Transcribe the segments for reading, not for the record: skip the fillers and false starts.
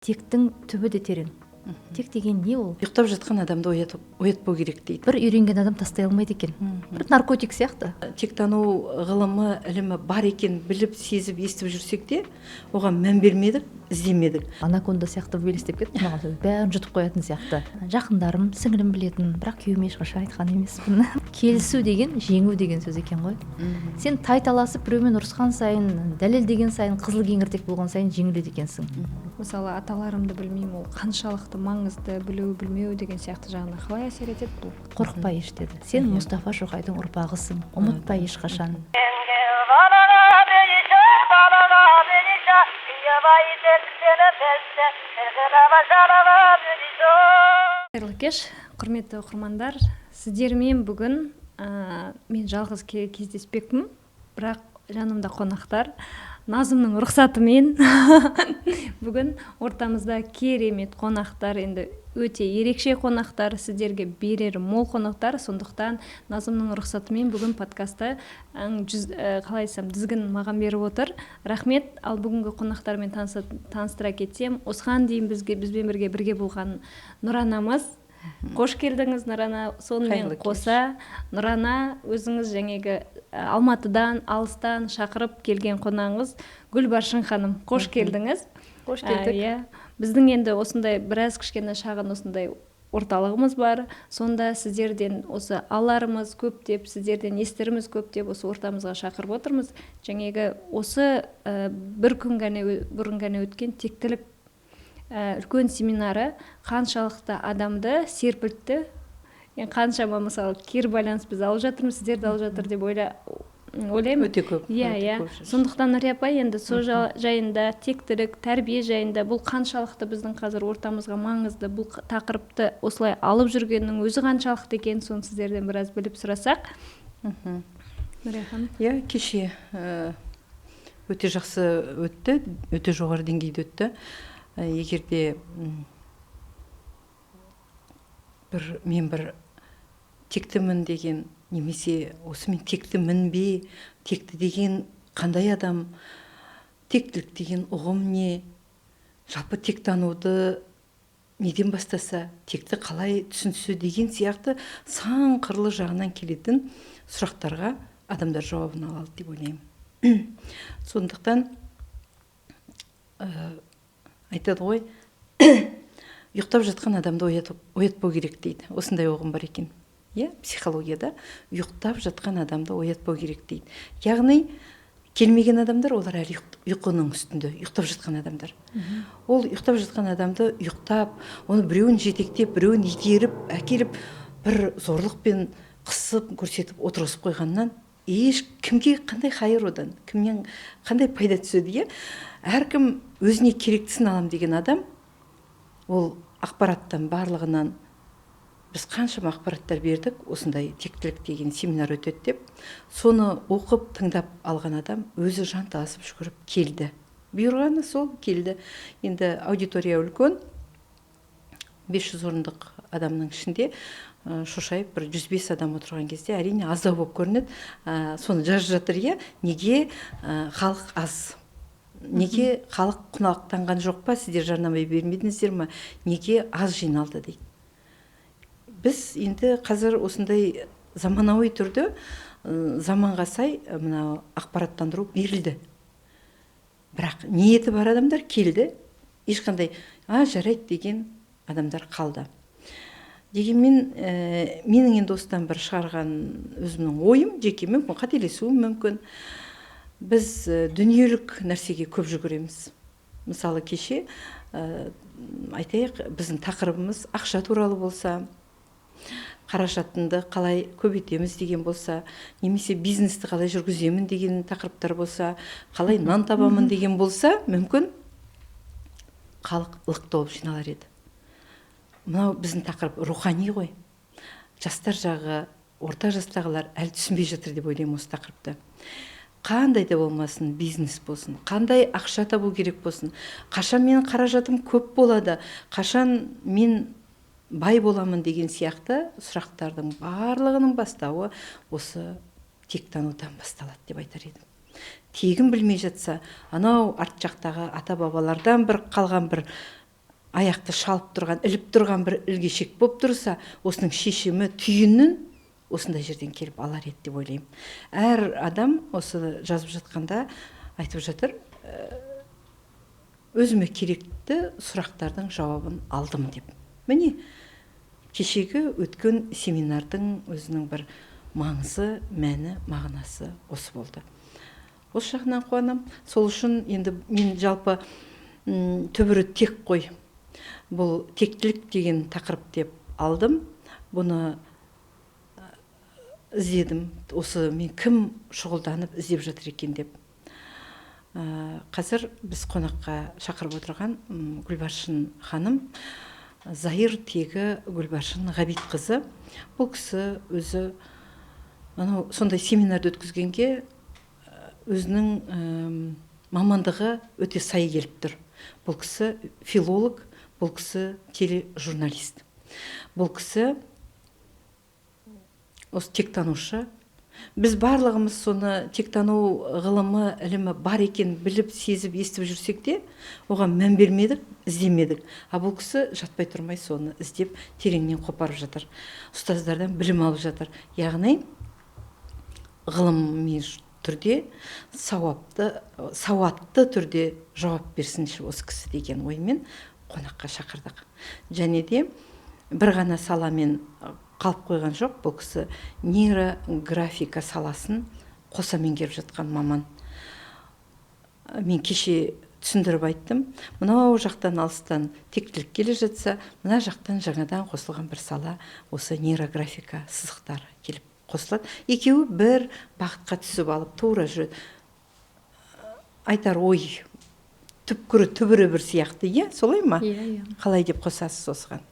Тектің түбі де терең. Тек деген не ол? Ұйықтап жатқан адамды оятпау керек дейді. Бір үйренген адам тастай алмайды екен. Бір наркотик сияқты. Тектану ғылымы, ілімі бар екен біліп, сезіп, естіп жүрсек те, оған мән бермедік, іздемедік. Анаконда сияқты елестеп кетті маған сөз. Бәрін жұтып қоятын сияқты. Жақындарым, сіңілім білетін, бірақ күйеуіме ешқашан айтқан емеспін. Келісу деген жеңу деген сөз екен ғой. Сен тайталасып біреумен ұрысқан сайын, дәлелдеген сайын, қызыл кеңірдек болған сайын жеңіледі екенсің. Мысалы, аталарымды білмеймін, ол қаншалықты маңызды білу, білмеу деген сияқты жағына қалай әсер етеді бұл? Қорықпа еш деді. Сен Мұстафа Шоқайдың ұрпағысың. Ұмытпа ешқашан. Қайырлы кеш, құрметті оқырмандар. Сіздермен бүгін мен жалғыз кездеспекпін, бірақ жанымда қонақтар. Назымның рұқсатымен бүгін ортамызда керемет қонақтар, енді өте ерекше қонақтар, сіздерге берер мол қонақтар. Сондықтан Назымның рұқсатымен бүгін подкасты қалай айтсам дізгін маған беріп отыр. Рахмет. Ал бүгінгі қонақтармен таныстыра кетсем, осыған дейін бізбен бірге болған Нұранамыз. Қош келдіңіз, Нұрана. Сонымен қоса Нұрана өзіңіз жаңегі Алматыдан, алыстан шақырып келген қонағыңыз Гүлбаршын ханым. Қош келдіңіз. Қош келдік. Біздің енді осындай біраз кішкене шағын осындай орталығымыз бар. Сонда сіздерден осы аларымыз көп деп, сіздерден естіріміз көп деп осы ортамызға шақырып отырмыз. Жаңегі осы бір күн бұрын ғана өткен тектілік үлкен семинары қаншалықты адамды серпілтті. Қаншама мысалы кері байланыс біз алып жатырмыз, сіздерді алып жатыр деп ойлаймын. Өте көп. Сондықтан Нұрия апай енді сол жайында, тектілік, тәрбие жайында бұл қаншалықты біздің қазір ортамызға маңызды, бұл тақырыпты осылай алып жүргеннің өзі қаншалықты екен, соны сіздерден біраз біліп сұрасақ. Нұрия ханым. Кеше өте жақсы өтті, өте жоғары деңгейде өтті. Егерде мен бір тектімін деген, немесе осы мен тектімін бе, текті деген қандай адам, тектілік деген ұғым не, жалпы тектануды неден бастаса, текті қалай түсінсе деген сияқты сан қырлы жағынан келетін сұрақтарға адамдар жауабын алады деп ойлаймын. Сондықтан айтады ғой, ұйықтап жатқан адамды оятпау керек дейді. Осындай ұғым бар екен. Психологияда ұйықтап жатқан адамды оятпау керек дейді. Яғни келмеген адамдар, олар әлі ұйқының үстінде, ұйықтап жатқан адамдар. Ол ұйықтап жатқан адамды ұйықтап, оны біреуін жетектеп, біреуін итеріп, әкеліп, бір зорлықпен қысып, көрсетіп, отырғызып қойғаннан кімге қандай хайыр одан, кімнен қандай пайда түседі. Әркім өзіне керектісін алам деген адам, ол ақпараттан барлығынан, біз қаншама ақпараттар бердік, осындай тектілік деген семинар өтеді деп, соны оқып, тыңдап алған адам өзі жанталасып жүгіріп келді. Бұйырғаны сол келді. Енді аудитория үлкен, 500 орындық адамның ішінде шошайып бір 105 адам отырған кезде әрине аздау болып көрінеді. Соны жазып жатыр, неге халық аз? Неге халық құнақтанған жоқ па? Сіздер жарнама бермедіңіздер ме? Неге аз жиналды дейді. Біз енді қазір осындай заманауи түрде заманға сай мына ақпараттандыру берілді. Бірақ ниеті бар адамдар келді, ешқандай жарайды деген адамдар қалды. Дегенмен менің енді осыдан бір шығарған өзімнің ойым, жеке мүмкін қателесуім мүмкін. Біз дүниелік нәрсеге көп жүгіреміз. Мысалы кеше айтайық, біздің тақырыбымыз ақша туралы болса, қаражатымды қалай көбейтеміз деген болса, немесе бизнесті қалай жүргіземін деген тақырыптар болса, қалай нан табамын деген болса, мүмкін халық лық толып жиналар еді. Мынау біздің тақырып рухани ғой. Жастар жағы, орта жастағылар әлі түсінбей жатыр деп ойлаймын осы тақырыпты. Қандай да болмасын, бизнес болсын, қандай ақша табу керек болсын, қашан менің қаражатым көп болады, қашан мен бай боламын деген сияқты сұрақтардың барлығының бастауы осы тектанудан басталады деп айтар едім. Тегін білмей жатса, анау арт жақтағы ата бабалардан бір қалған бір аяқты шалып тұрған, іліп тұрған бір ілгешек болып тұрса, осының шешімі түйінін осындай жерден келіп алар еді деп ойлаймын. Әр адам осы жазып жатқанда айтып жатыр, өзіме керекті сұрақтардың жауабын алдым деп. Міне, кешегі өткен семинардың өзінің бір маңызы, мәні, мағынасы осы болды. Осы жағынан қуанам. Сол үшін енді мен жалпы түбірі тек қой. Бұл тектілік деген тақырып деп алдым. Бұны іздедім. Осы мен кім шұғылданып іздеп жатыр екен деп. Қазір біз қонаққа шақырып отырған Гүлбаршын ханым, Зайыр тегі Гүлбаршын Ғабит қызы. Бұл кісі өзі сондай семинарды өткізгенге өзінің мамандығы өте сай келіп тұр. Бұл кісі филолог, бұл кісі тележурналист. Бұл кісі осы тектанушы. Біз барлығымыз соны тектану ғылымы, ілімі бар екен біліп, сезіп, естіп жүрсек те, оған мән бермедік, іздемедік. Бұл кісі жатпай тұрмай соны іздеп, тереңнен қопарып жатыр. Ұстаздардан білім алып жатыр. Яғни ғылыми түрде, сауатты түрде жауап берсінші осы кісі деген оймен қонаққа шақырдық. Және де бір ғана саламен қалып қойған жоқ, бұл кісі нейрографика саласын қоса меңгеріп жатқан маман. Мен кеше түсіндіріп айттым, мынау жақтан алыстан тектілік келе жатса, мына жақтан жаңадан қосылған бір сала осы нейрографика сызықтары келіп қосылады. Екеуі бір бағытқа түсіп алып тура жүреді. Айтар ой, түбірі бір сияқты, е, солай ма? Қалай деп қосасыз осыған?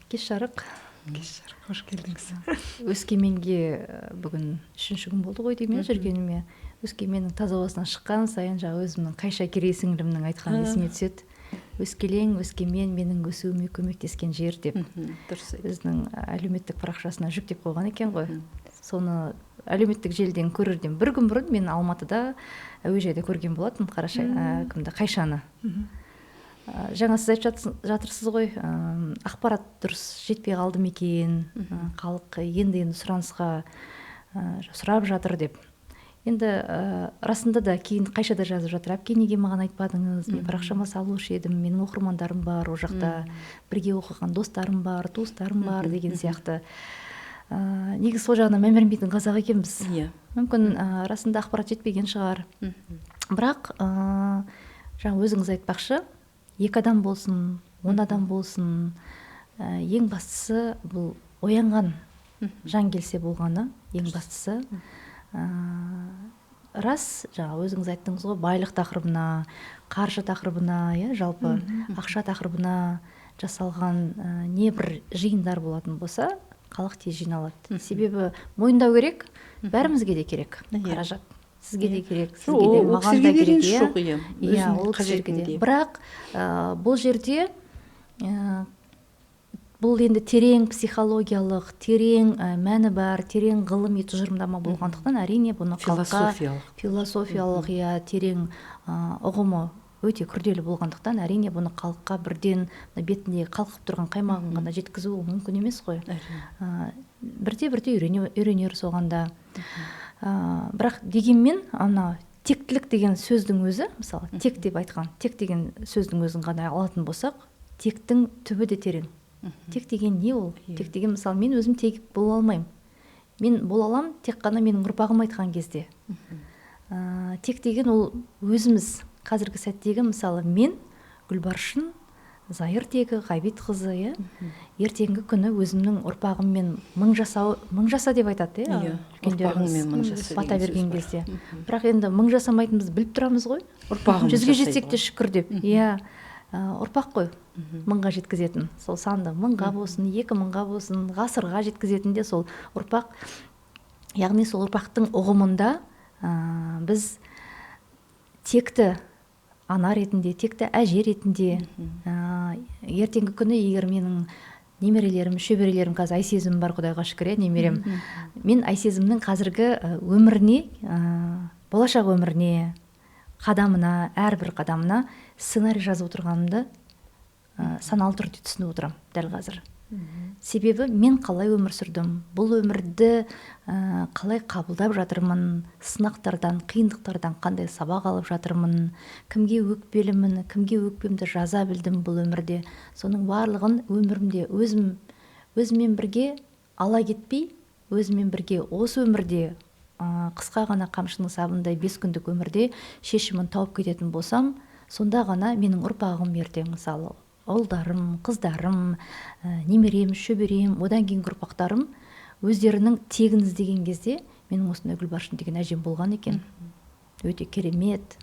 Кеш жарық, қош келдіңіз. Өскеменге бүгін 3-ші күн болды ғой деймін жүргеніме. Өскеменнің таза ауасынан шыққан сайын жаңа өзімнің Қайша Керей сіңлімнің айтқан есіме түседі. Өскелең, Өскемен менің өсуіме көмектескен жер деп. Өзінің әлеуметтік парақшасына жүктеп қойған екен ғой. Соны әлеуметтік желіден көрерден бір күн бұрын мен Алматыда әуежайда көрген болатын Қайшаны. Жаңа сіз айтып жатырсыз ғой, ақпарат дұрыс жетпей қалды ма екен, халық енді сұранысқа сұрап жатыр деп. Енді расында да кейін Қайшада жазып жатыр, әпке неге маған айтпадыңыз, мен парақшама салушы едім, менің оқырмандарым бар, о жақта бірге оқыған достарым бар, туыстарым бар деген сияқты. Негізі сол жағына мән бермейтін қазақ екенбіз. Мүмкін расында ақпарат жетпеген шығар. Бірақ жаңа өзіңіз айтпақшы, 2 адам болсын, 10 адам болсын, ең бастысы бұл оянған жан келсе болғаны, ең бастысы. Рас, жаңа өзіңіз айттыңыз ғой, байлық тақырыбына, қаржы тақырыбына, жалпы ақша тақырыбына жасалған не бір жиындар болатын болса, халық тез жиналады. Себебі мойындау керек, бәрімізге де керек қаражат. Сізге де керек, сізге де, маған да керек. Ол кісілерге де. Бірақ бұл жерде бұл енді терең психологиялық, терең мәні бар, терең ғылыми тұжырымдама болғандықтан әрине бұны халыққа философиялық, терең ұғымы өте күрделі болғандықтан әрине бұны халыққа бірден бетінде қалқып тұрған қаймағын ғана жеткізу мүмкін емес қой. Бірте-бірте үйренер соғанда. Бірақ дегенмен ана тектілік деген сөздің өзі, мысалы тек деп айтқан, тек деген сөздің өзін ғана алатын болсақ, тектің түбі де терең. Тек деген не ол? Тек деген, мысалы, мен өзім тек бола алмаймын. Мен бола алам тек қана менің ұрпағым айтқан кезде. Тек деген ол өзіміз қазіргі сәттегі, мысалы, мен Гүлбаршын Зайыр тегі Ғабит қызы, ертеңгі күні өзімнің ұрпағыммен мың жаса деп айтады, үлкендеріміз бата берген кезде. Бірақ енді мың жасамайтынымызды біліп тұрамыз ғой. 100-ге жетсек те шүкір деп. Ұрпақ қой, мыңға жеткізетін. Сол санды 1000-ға болсын, 2000-ға болсын, ғасырға жеткізетін де сол ұрпақ. Яғни сол ұрпақтың ұғымында біз текті ана ретінде, текті әже ретінде, ертеңгі күні егер менің немерелерім, шөберелерім, қазір Айсезім бар, Құдайға шүкір, немерем. Мен Айсезімнің қазіргі өміріне, болашақ өміріне, қадамына, әрбір қадамына сценарий жазып отырғанымды саналы түрде түсініп отырамын дәл қазір. Себебі мен қалай өмір сүрдім, бұл өмірді қалай қабылдап жатырмын, сынақтардан, қиындықтардан қандай сабақ алып жатырмын, кімге өкпелімін, кімге өкпемді жаза білдім бұл өмірде. Соның барлығын өмірімде өзіммен бірге ала кетпей, өзіммен бірге осы өмірде қысқа ғана қамшының сабындай 5 күндік өмірде шешімін тауып кететін болсам, сонда ғана менің ұрпағым ертең, мысалы ұлдарым, қыздарым, немерем, шөберем, одан кейінгі ұрпақтарым өздерінің тегін іздеген кезде менің осындай Гүлбаршын деген әжем болған екен. Өте керемет.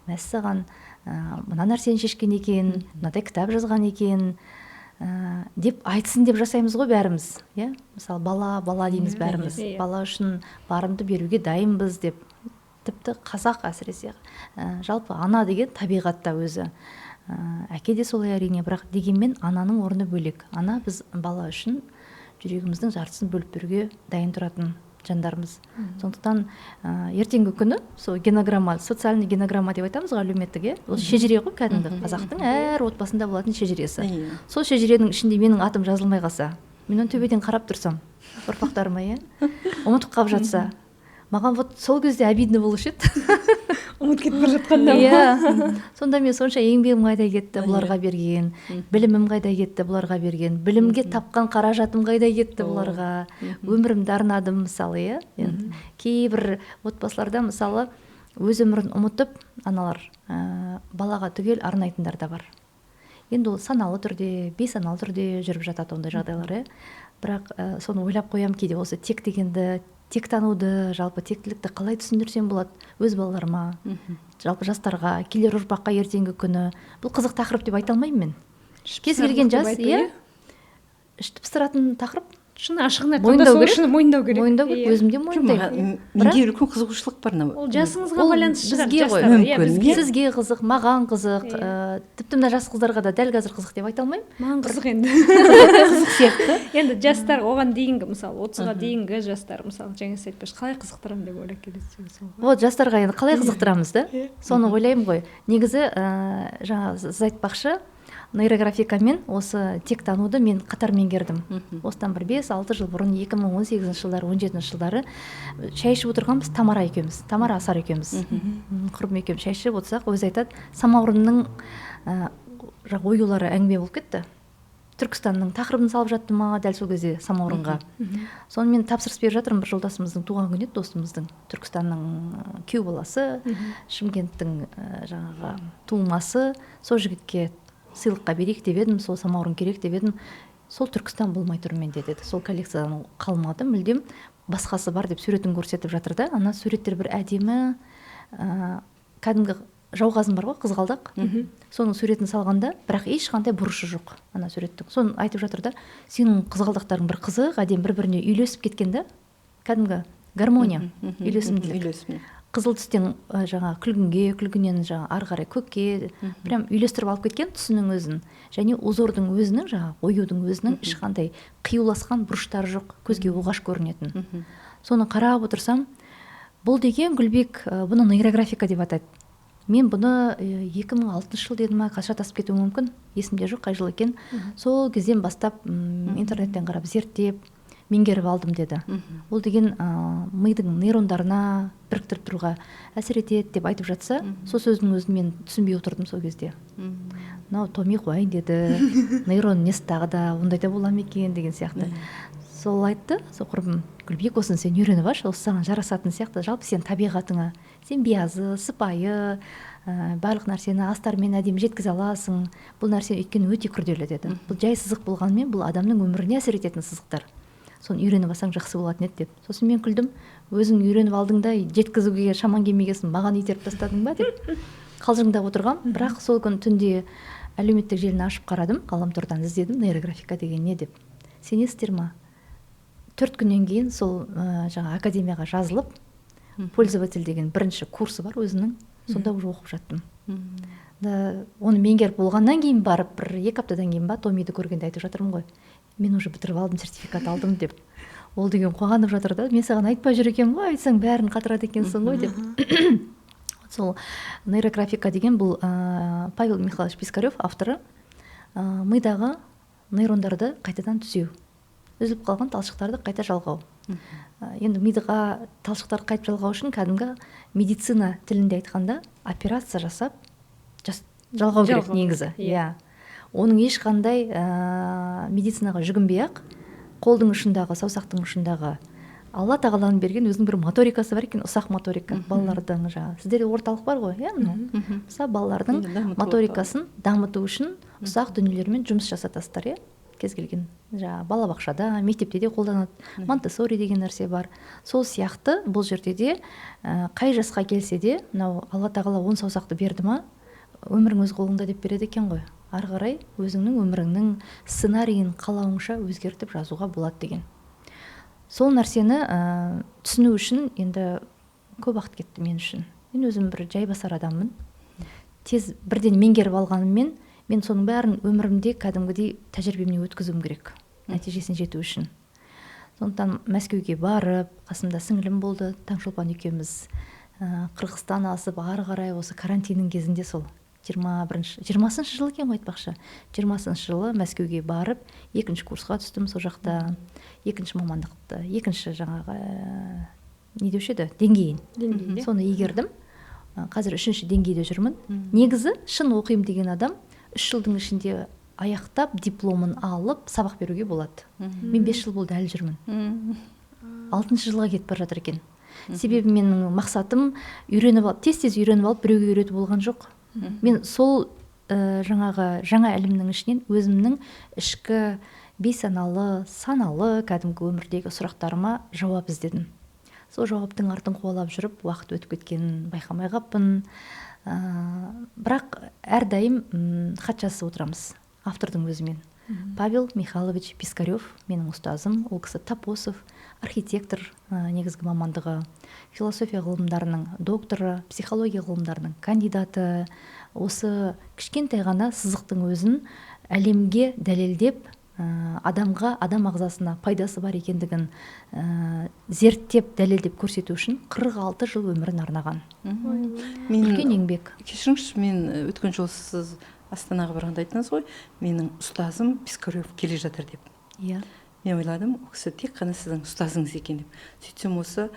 Мәссаған, мына нәрсені шешкен екен, мынадай кітап жазған екен деп айтсын деп жасаймыз ғой бәріміз. Мысалы, бала дейміз бәріміз. Бала үшін барымды беруге дайынбыз деп. Тіпті қазақ әсіресе. Жалпы ана деген табиғатта өзі. Әке де солай әрине, бірақ дегенмен ананың орны бөлек. Ана біз бала үшін жүрегіміздің жартысын бөліп беруге дайын тұратын жандармыз. Сондықтан ертеңгі күні сол генограмма, социальный генограмма деп айтамыз ғой, әлеуметтік, ол шежіре ғой кәдімгі. Қазақтың әр отбасында болатын шежіресі. Сол шежіренің ішінде менің атым жазылмай қалса, мен оны төбеден қарап тұрсам, ұрпақтарыма ұмытып қалып жатса, маған вот сол кезде обидно болушы еді. Ұмытып кетіп бара жатқанда. Сонда мен сонша еңбегім қайда кетті бұларға берген, білімім қайда кетті бұларға берген, білімге тапқан қаражатым қайда кетті бұларға, өмірімді арнадым мысалы. Кейбір отбасыларда мысалы өз өмірін ұмытып аналар балаға түгел арнайтындар да бар. Енді ол саналы түрде, бейсаналы түрде жүріп жатады ондай жағдайлар. Бірақ соны ойлап қоям кейде, осы тек дегенді, тек тануды, жалпы тектілікті қалай түсіндірсем болады өз балаларыма, жалпы жастарға, келер ұрпаққа ертеңгі күні. Бұл қызық тақырып деп айта алмаймын мен. Кез келген жас, ішті пыстыратын тақырып. Шыны ашығын айтқанда сол үшін мойындау керек. Мойындау керек, өзімде мойындаймын. Менде үлкен қызығушылық бар. Ол жасыңызға байланысты шығар. Сізге қызық, маған қызық, тіпті мына жас қыздарға да дәл қазір қызық деп айта алмаймын. Маған қызық енді. Қызық сияқты. Енді жастар оған дейінгі, мысалы 30-ға дейінгі жастар, мысалы жаңа сіз айтпақшы, қалай қызықтырамын деп ойлап келесіз. Вот жастарға енді қалай қызықтырамыз да? Соны ойлаймын ғой. Негізі жаңа сіз айтпақшы, нейрографикамен осы тек тануды мен қатар меңгердім. Осыдан бір 5-6 жыл бұрын 2018 жылдары, 17 жылдары шай ішіп отырғанбыз, Тамара Асар екеуміз. Құрбым екеуміз шай ішіп отырсақ, өзі айтады, самаурынның оюлары әңгіме болып кетті. Түркістанның тақырыбын салып жатты ма дәл сол кезде самаурынға. Соны мен тапсырыс беріп жатырмын, бір жолдасымыздың туған күні еді, досымыздың. Түркістанның күйеу баласы, Шымкенттің жаңағы туылмасы, сол жігітке сыйлыққа берейік деп едім, сол самаурын керек деп едім. Сол Түркістан болмай тұр менде деді. Сол коллекциядан қалмады, мүлдем басқасы бар деп суретін көрсетіп жатыр да. Ана суреттер бір әдемі, кәдімгі жауғазын бар ғой, қызғалдақ. Соның суретін салғанда, бірақ ешқандай бұрышы жоқ ана суреттің. Соны айтып жатыр да, сенің қызғалдақтарың бір қызық, әдемі бір-біріне үйлесіп кеткен да. Кәдімгі гармония, үйлесімділік. Қызыл түстен жаңа күлгіннен жаңа ары қарай көкке прям үйлестіріп алып кеткен түсінің өзін. Және узордың өзінің, жаңа оюдың өзінің ешқандай қиюласқан бұрыштары жоқ, көзге оғаш көрінетін. Соны қарап отырсам, бұл деген Гүлбек, бұны нейрографика деп атайды. Мен бұны 2006 жыл дедім ма, қашан тасып кетуі мүмкін, есімде жоқ қай жыл екен. Сол кезден бастап интернеттен қарап зерттеп меңгеріп алдым деді. Ол деген мидың нейрондарына біріктіріп тұруға әсер етеді деп айтып жатса, сол сөздің өзін мен түсінбей отырдым сол кезде. Мынау Томи қуайын деді, нейрон несі тағы да ондай да бола ма екен деген сияқты. Сол айтты, сол құрбым, Гүлбек, осыны сен үйреніп алшы, осы саған жарасатын сияқты, жалпы сен табиғатыңа, сен биязы, сыпайы, барлық нәрсені астармен әдемі жеткізе аласың. Бұл нәрсе өйткені өте күрделі деді. Бұл жай сызық болғанымен, бұл адамның өміріне әсер ететін сызықтар. Соны үйреніп алсаң жақсы болатын еді деп. Сосын мен күлдім, өзің үйреніп алдың да жеткізуге шаман келмегесін, маған итеріп тастадың ба деп. Қалжыңдап отырғам, бірақ сол күн түнде әлеуметтік желіні ашып қарадым, ғаламтордан іздедім, нейрографика деген не деп. Сенесіздер ма? 4 күннен кейін сол жаңа академияға жазылып, пользователь деген бірінші курсы бар өзінің, сонда уже оқып жаттым. Оны меңгеріп болғаннан кейін барып, 1-2 аптадан кейін ба, Томиді көргенде айтып жатырмын ғой. Мен уже бітіріп алдым, сертификат алдым деп. Ол деген қуанып жатыр да, мен саған айтпай жүр екенмін ғой, айтсаң бәрін қатырады екенсің ғой деп. Сол нейрографика деген бұл Павел Михайлович Пискарев авторы. мидағы нейрондарды қайтадан түзеу, үзіліп қалған талшықтарды қайта жалғау. Енді мидыға талшықтарды қайтып жалғау үшін кәдімгі медицина тілінде айтқанда операция жасап жалғау керек негізі. Иә. Оның ешқандай медицинаға жүгінбей-ақ қолдың ұшындағы, саусақтың ұшындағы Алла тағаланың берген өзінің бір моторикасы бар екен, ұсақ моторика. Балалардың сіздерде орталық бар ғой, иә? Мысалы балалардың моторикасын дамыту үшін ұсақ дүниелермен жұмыс жасатасыздар, иә? Кез келген балабақшада, мектепте де қолданады. Монтессори деген нәрсе бар. Сол сияқты бұл жерде де қай жасқа келсе де, мынау Алла тағала 10 саусақты берді ма, өмірің өз қолыңда деп береді екен ғой. Ары қарай өзіңнің өміріңнің сценарийін қалауыңша өзгертіп жазуға болады деген. Сол нәрсені түсіну үшін енді көп уақыт кетті мен үшін. Мен өзім бір жайбасар адаммын. Тез бірден меңгеріп алғаныммен, мен соның бәрін өмірімде кәдімгідей тәжірибемнен өткізуім керек, нәтижесіне жету үшін. Сондықтан Мәскеуге барып, қасымда сіңілім болды, Таңшолпан екеуміз Қырғызстан асып, ары қарай осы карантиннің кезінде сол 20-шы жылы екен ғой айтпақшы. 20-шы жылы Мәскеуге барып, 2-ші курсқа түстім сол жақта. 2-ші мамандықты, 2-ші жаңағы не деуші еді, деңгейін. Соны игердім. Қазір 3-ші деңгейде жүрмін. Негізі шын оқимын деген адам 3 жылдың ішінде аяқтап, дипломын алып, сабақ беруге болады. Мен 5 жыл болды әлі жүрмін. 6-шы жылға кетіп бара жатыр екен. Себебі менің мақсатым тез үйреніп алып, біреуге үйрету болған жоқ. Мен сол жаңа ілімнің ішінен өзімнің ішкі бейсаналы, саналы кәдімгі өмірдегі сұрақтарыма жауап іздедім. Сол жауаптың артын қуалап жүріп, уақыт өтіп кеткенін байқамай қаппын. Бірақ әрдайым хат жазысып отырамыз автордың өзімен. Павел Михайлович Пискарев менің ұстазым, ол кісі тапосов, архитектор, негізгі мамандығы, философия ғылымдарының докторы, психология ғылымдарының кандидаты. Осы кішкентай ғана сызықтың өзін әлемге дәлелдеп, адамға, адам ағзасына пайдасы бар екендігін зерттеп, дәлелдеп көрсету үшін 46 жыл өмірін арнаған. Үлкен еңбек. Кешіріңізші, мен өткен жолы сіз Астанаға барғанда айттыңыз ғой, менің ұстазым Пискарев келе жатыр деп. Иә. Мен ойладым, ол кісі тек қана сіздің ұстазыңыз екен деп. Сөйтсем осы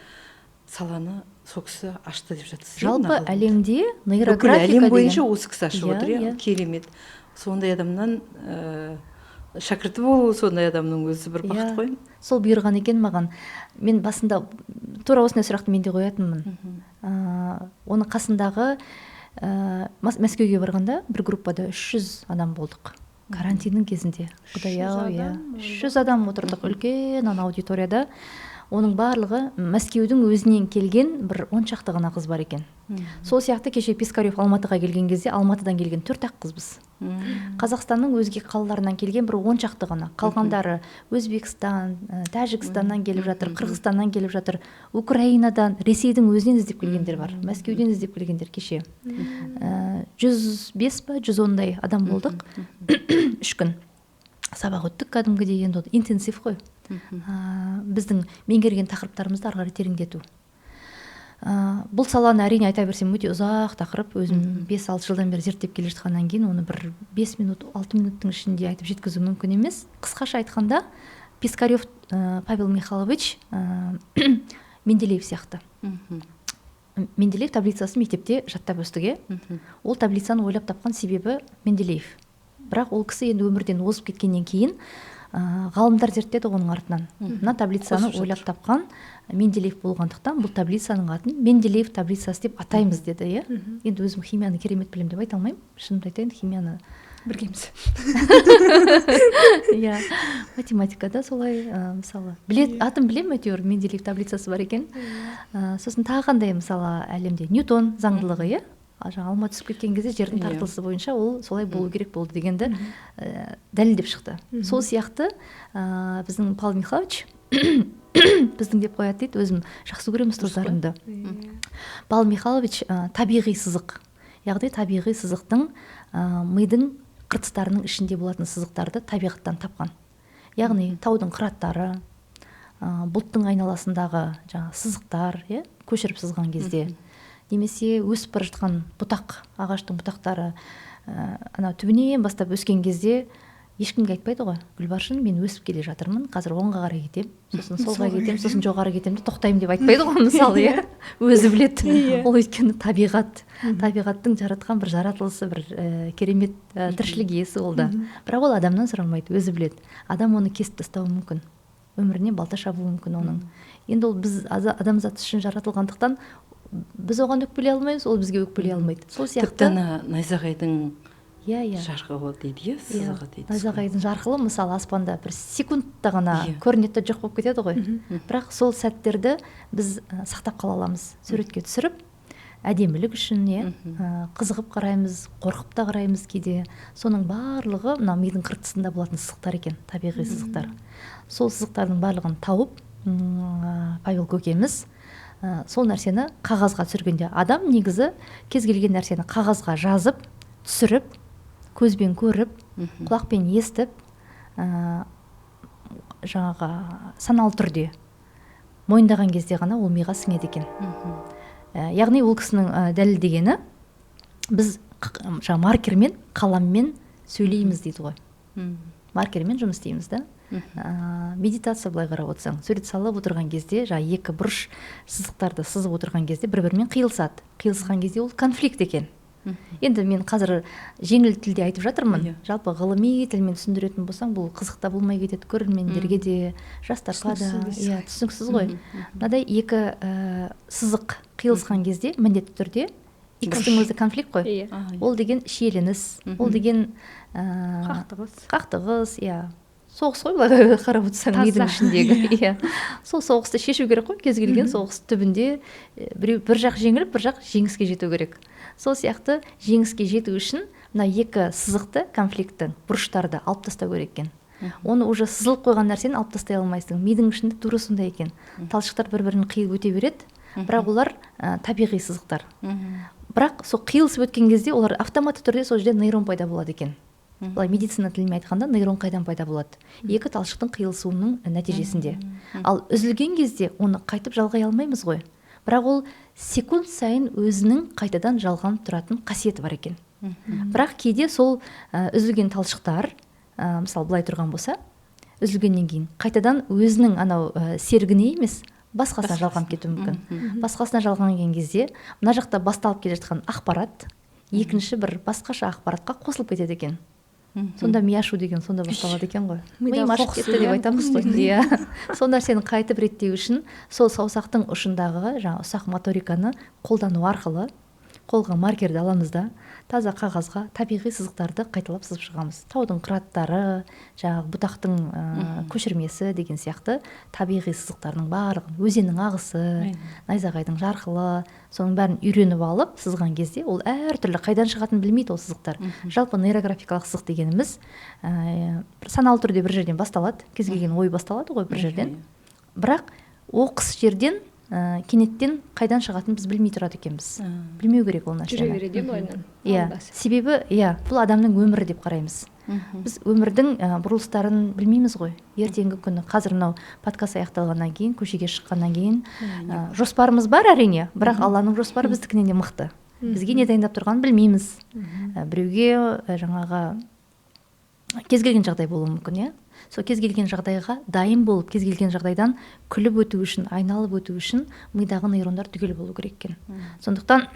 саланы сол кісі ашты деп жатырсыз. Жалпы әлемде нейрографика деген. Әлем бойынша деген. осы кісі ашып отыр, иә, керемет. Сондай адамнан шәкірті болу, сондай адамның өзі бір бақыт қой. Сол бұйырған екен маған. Мен басында тура осындай сұрақты мен де қоятынмын. Оны қасындағы Мәскеуге барғанда бір группада 300 адам болдық. Карантиннің кезінде. Құдай-ау, 300 адам отырдық үлкен аудиторияда. Оның барлығы Мәскеудің өзінен келген бір 10 шақты ғана қыз бар екен. Сол сияқты кеше Пискарев Алматыға келген кезде Алматыдан келген 4-ақ қызбыз. Қазақстанның өзге қалаларынан келген бір 10 шақты ғана. Қалғандары Өзбекстан, Тәжікстаннан келіп жатыр, Қырғызстаннан келіп жатыр, Украинадан, Ресейдің өзінен іздеп келгендер бар. Мәскеуден іздеп келгендер кеше. 105 па, 110-дай адам болдық. 3 күн сабақ өттік кәдімгідей, енді интенсив қой. Біздің меңгерген тақырыптарымызды ары қарай тереңдету. Бұл саланы әрине айта берсем өте ұзақ тақырып, өзім 5-6 жылдан бері зерттеп келе жатқаннан кейін оны бір 5 минут, 6 минуттың ішінде айтып жеткізу мүмкін емес. Қысқаша айтқанда, Пискарев Павел Михайлович Менделеев сияқты. Менделеев таблицасын мектепте жаттап өстіге. Ол таблицаны ойлап тапқан себебі Менделеев. Бірақ ол кісі енді өмірден озып кеткеннен кейін ғалымдар зерттеді оның артынан. Мына таблицаны ойлап тапқан Менделеев болғандықтан бұл таблицаның атын Менделеев таблицасы деп атаймыз деді, иә. Енді өзім химияны керемет білем деп айта алмаймын. Шынымды айтайын, химияны біргеміз. Иә, математикада солай, мысалы, атын білем әйтеуір Менделеев таблицасы бар екен. Сосын тағы қандай, мысалы, әлемде Ньютон заңдылығы, иә. Алма түсіп кеткен кезде жердің тартылысы бойынша ол солай болу керек болды дегенді дәлелдеп шықты. Сол сияқты біздің Павел Михайлович біздің деп қояды дейді, өзім жақсы көремін ұстаздарымды. Павел Михайлович табиғи сызық, яғни табиғи сызықтың мидың қыртыстарының ішінде болатын сызықтарды табиғаттан тапқан. Яғни таудың қыраттары, бұлттың айналасындағы сызықтар, көшіріп сызған кезде, немесе өсіп бара жатқан бұтақ, ағаштың бұтақтары, анау түбінен бастап өскен кезде ешкімге айтпайды ғой, Гүлбаршын, мен өсіп келе жатырмын, қазір оңға қарай кетем, сосын солға кетем, сосын жоғары кетем де тоқтаймын деп айтпайды ғой, мысалы, иә. Өзі біледі. Ол өйткені табиғаттың жаратқан бір жаратылысы, бір керемет тіршілік иесі ол да. Бірақ ол адамнан сұрамайды, өзі біледі. Адам оны кесіп тастауы мүмкін, өміріне балта шабуы мүмкін оның. Енді ол біз адамзат үшін жаратылғандықтан біз оған өкпелей алмаймыз, ол бізге өкпелей алмайды. Сол сияқты найзағайдың иә жарқылы дейді, сызығы дейді. Найзағайдың жарқылы мысалы аспанда бір секундта ғана көрінеді, жоқ болып кетеді ғой. Бірақ сол сәттерді біз сақтап қала аламыз, суретке түсіріп, әдемілік үшін, қызығып қараймыз, қорқып та қараймыз кейде. Соның барлығы мына мидың қыртысында болатын сызықтар екен, табиғи сызықтар. Сол сызықтардың барлығын тауып, Павел көкеміз сол нәрсені қағазға түсіргенде, адам негізі кез келген нәрсені қағазға жазып, түсіріп, көзбен көріп, құлақпен естіп, жаңағы саналы түрде мойындаған кезде ғана ол миға сіңеді екен. Яғни ол кісінің дәлелдегені, біз маркермен, қаламмен сөйлейміз дейді ғой. Маркермен жұмыс істейміз да. Медитация былай қарап отырсаң, сурет салып отырған кезде, екі бұрыш сызықтарды сызып отырған кезде бір-бірімен қиылысады. Қиылысқан кезде ол конфликт екен. Енді мен қазір жеңіл тілде айтып жатырмын. Жалпы ғылыми тілмен түсіндіретін болсаң, бұл қызықта болмай кетеді, көрермендерге де, жастарға да, түсініксіз ғой. Мынадай екі сызық қиылысқан кезде міндетті түрде икстің өзі конфликт қой. Ол деген шиеленіс, ол деген қақтығыс, соғыс қой, былай қарап отырсаң, мидың ішіндегі. Сол соғысты шешу керек қой, кез келген соғыс түбінде бір жақ жеңіліп, бір жақ жеңіске жету керек. Сол сияқты жеңіске жету үшін мына екі сызықты, конфликттің бұрыштарды алып тастау керек екен. Оны уже сызылып қойған нәрсені алып тастай алмайсың. Мидың ішінде тура сондай екен. Талшықтар бір-бірін қиылып өте береді, бірақ олар табиғи сызықтар. Бірақ сол қиылысып өткен кезде олар автоматты түрде сол жерде нейрон пайда болады екен. Былай медицина тілімен айтқанда, нейрон қайдан пайда болады? Екі талшықтың қиылысуының нәтижесінде. Ал үзілген кезде оны қайтып жалғай алмаймыз ғой. Бірақ ол секунд сайын өзінің қайтадан жалғанып тұратын қасиеті бар екен. Бірақ кейде сол үзілген талшықтар, мысалы былай тұрған болса, үзілгеннен кейін қайтадан өзінің анау серігіне емес, басқасына жалғанып кетуі мүмкін. Басқасына жалғанған кезде, мына жақта басталып келе жатқан ақпарат екінші бір басқаша ақпаратқа қосылып кетеді екен. Сонда ми ашу деген сонда басталады екен ғой. Миым ашып кетті деп айтамыз ғой. Сол нәрсені қайтып реттеу үшін сол саусақтың ұшындағы ұсақ моториканы қолдану арқылы қолға маркерді аламыз да, таза қағазға табиғи сызықтарды қайталап сызып шығамыз. Таудың қыраттары, бұтақтың көшірмесі деген сияқты табиғи сызықтардың барлығын, өзеннің ағысы, найзағайдың жарқылы, соның бәрін үйреніп алып сызған кезде ол әртүрлі қайдан шығатынын білмейді ол сызықтар. Жалпы нейрографикалық сызық дегеніміз саналы түрде бір жерден басталады, кез келген ой басталады ғой бір жерден. Бірақ оқыс жерден кенеттен қайдан шығатынын біз білмей тұрады екенбіз. Білмеу керек ол нәрсені. Жүре береді ойынан. Себебі, бұл адамның өмірі деп қараймыз. Біз өмірдің бұрылыстарын білмейміз ғой. Ертеңгі күні, қазір мынау подкаст аяқталғаннан кейін, көшеге шыққаннан кейін жоспарымыз бар әрине, бірақ Алланың жоспары біздікінен де мықты. Бізге не дайындап тұрғанын білмейміз. Біреуге жаңағы кез келген жағдай болуы мүмкін, сол кез келген жағдайға дайын болып, кез келген жағдайдан күліп өту үшін, айналып өту үшін мидағы нейрондар түгел болу керек екен. Сондықтан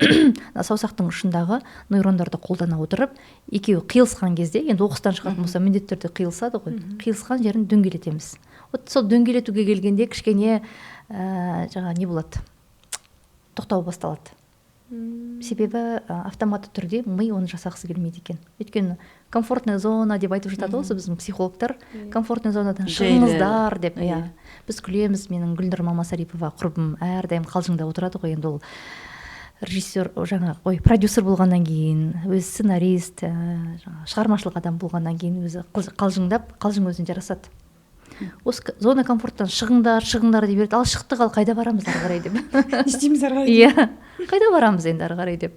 саусақтың ұшындағы нейрондарды қолдана отырып, екеуі қиылысқан кезде, енді оқыстан шығатын болса міндетті түрде қиылысады ғой. Қиылысқан жерін дөңгелетеміз. Сол дөңгелетуге келгенде кішкене не болады? Тоқтау басталады. Себебі автоматты түрде ми оны жасағысы келмейді екен. Өйткені комфортная зона деп айтып жатады осы біздің психологтар. Комфортная зонадан шығыңыздар деп. Біз күлеміз, менің Гүлнұр Мамасарипова құрбым әрдайым қалжыңда отырады ғой. Енді ол режиссер, продюсер болғаннан кейін, өзі сценарист, шығармашылық адам болғаннан кейін өзі қалжыңдап, қалжың өзіне жарасады. Осы зона комфорттан шығыңдар деп береді. Ал шықтық, ал қайда барамыз ары қарай деп. Не істейміз ары қарай? Қайда барамыз енді ары қарай деп.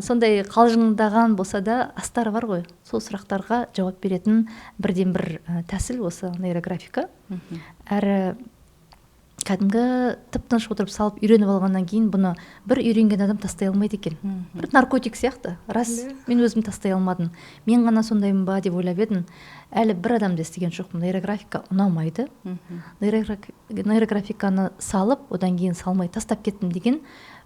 Сондай қалжыңдаған болса да астары бар ғой. Сол сұрақтарға жауап беретін бірден бір тәсіл осы нейрографика. Әрі кәдімгі тып тыныш отырып салып үйреніп алғаннан кейін бұны бір үйренген адам тастай алмайды екен. Бір наркотик сияқты. Рас, мен өзім тастай алмадым. Мен ғана сондаймын ба деп ойлап едім. Әлі бір адамды естіген жоқпын. Нейрографика ұнамайды. Нейрографиканы салып, одан кейін салмай тастап кеттім деген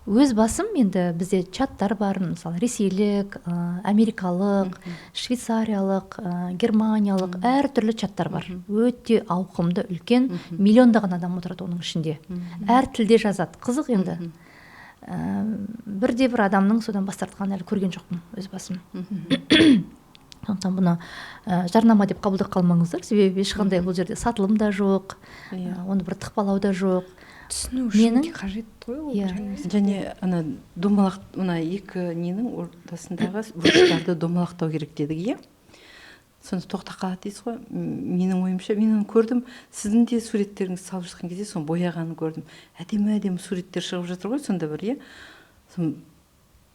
өз басым. Енді бізде чаттар бар, мысалы ресейлік, америкалық, швейцариялық, германиялық әртүрлі чаттар бар. Өте ауқымды, үлкен, миллиондаған адам отырады оның ішінде. Әр тілде жазады. Қызық енді. Бірде бір адамның содан бас тартқанын әлі көрген жоқпын өз басым. Сондықтан бұны жарнама деп қабылдап қалмаңыздар, себебі ешқандай бұл жерде сатылым да жоқ, оны бір тықпалау да жоқ. Түсіну үшін қажет қой ол. Және ана домалақ, мына екі ненің ортасындағы бұрыштарды домалақтау керек дедік, иә? Соны тоқта қалады дейсіз ғой. Менің ойымша, мен оны көрдім, сіздің де суреттеріңізді салып жатқан кезде соны бояғанын көрдім. Әдемі суреттер шығып жатыр ғой, сонда бір, иә?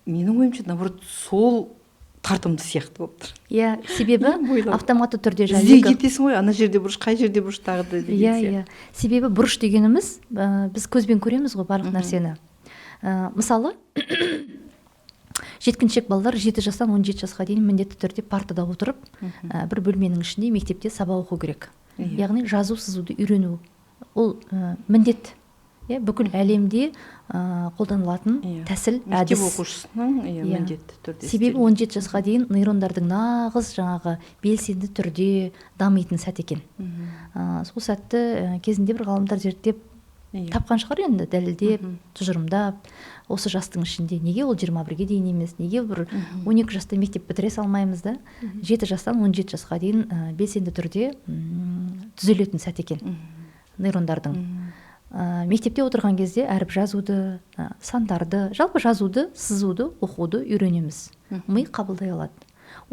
Менің ойымша, наоборот, сол тартымды сияқты болып тұр. Иә, себебі автоматты түрде іздей кетесің ғой, ана жерде бұрыш, қай жерде бұрыш тағы да деген сияқты. Иә. Себебі бұрыш дегеніміз, біз көзбен көреміз ғой барлық нәрсені. Мысалы, жеткіншек балалар 7 жастан 17 жасқа дейін міндетті түрде партада отырып, бір бөлменің ішінде мектепте сабақ оқу керек. Яғни жазу сызуды үйрену. Ол міндет. Бүкіл әлемде қолданылатын тәсіл, әдіс. Мектеп оқушысының міндетті түрде. Себебі 17 жасқа дейін нейрондардың нағыз жаңағы белсенді түрде дамитын сәт екен. Сол сәтті кезінде бір ғалымдар зерттеп тапқан шығар енді, дәлелдеп, тұжырымдап, осы жастың ішінде неге ол 21-ге дейін емес, неге бір 12 жаста мектеп бітіре салмаймыз да, 7 жастан 17 жасқа дейін белсенді түрде түзелетін сәт екен нейрондардың. Мектепте отырған кезде әріп жазуды, сандарды, жалпы жазуды, сызуды, оқуды үйренеміз. Ми қабылдай алады.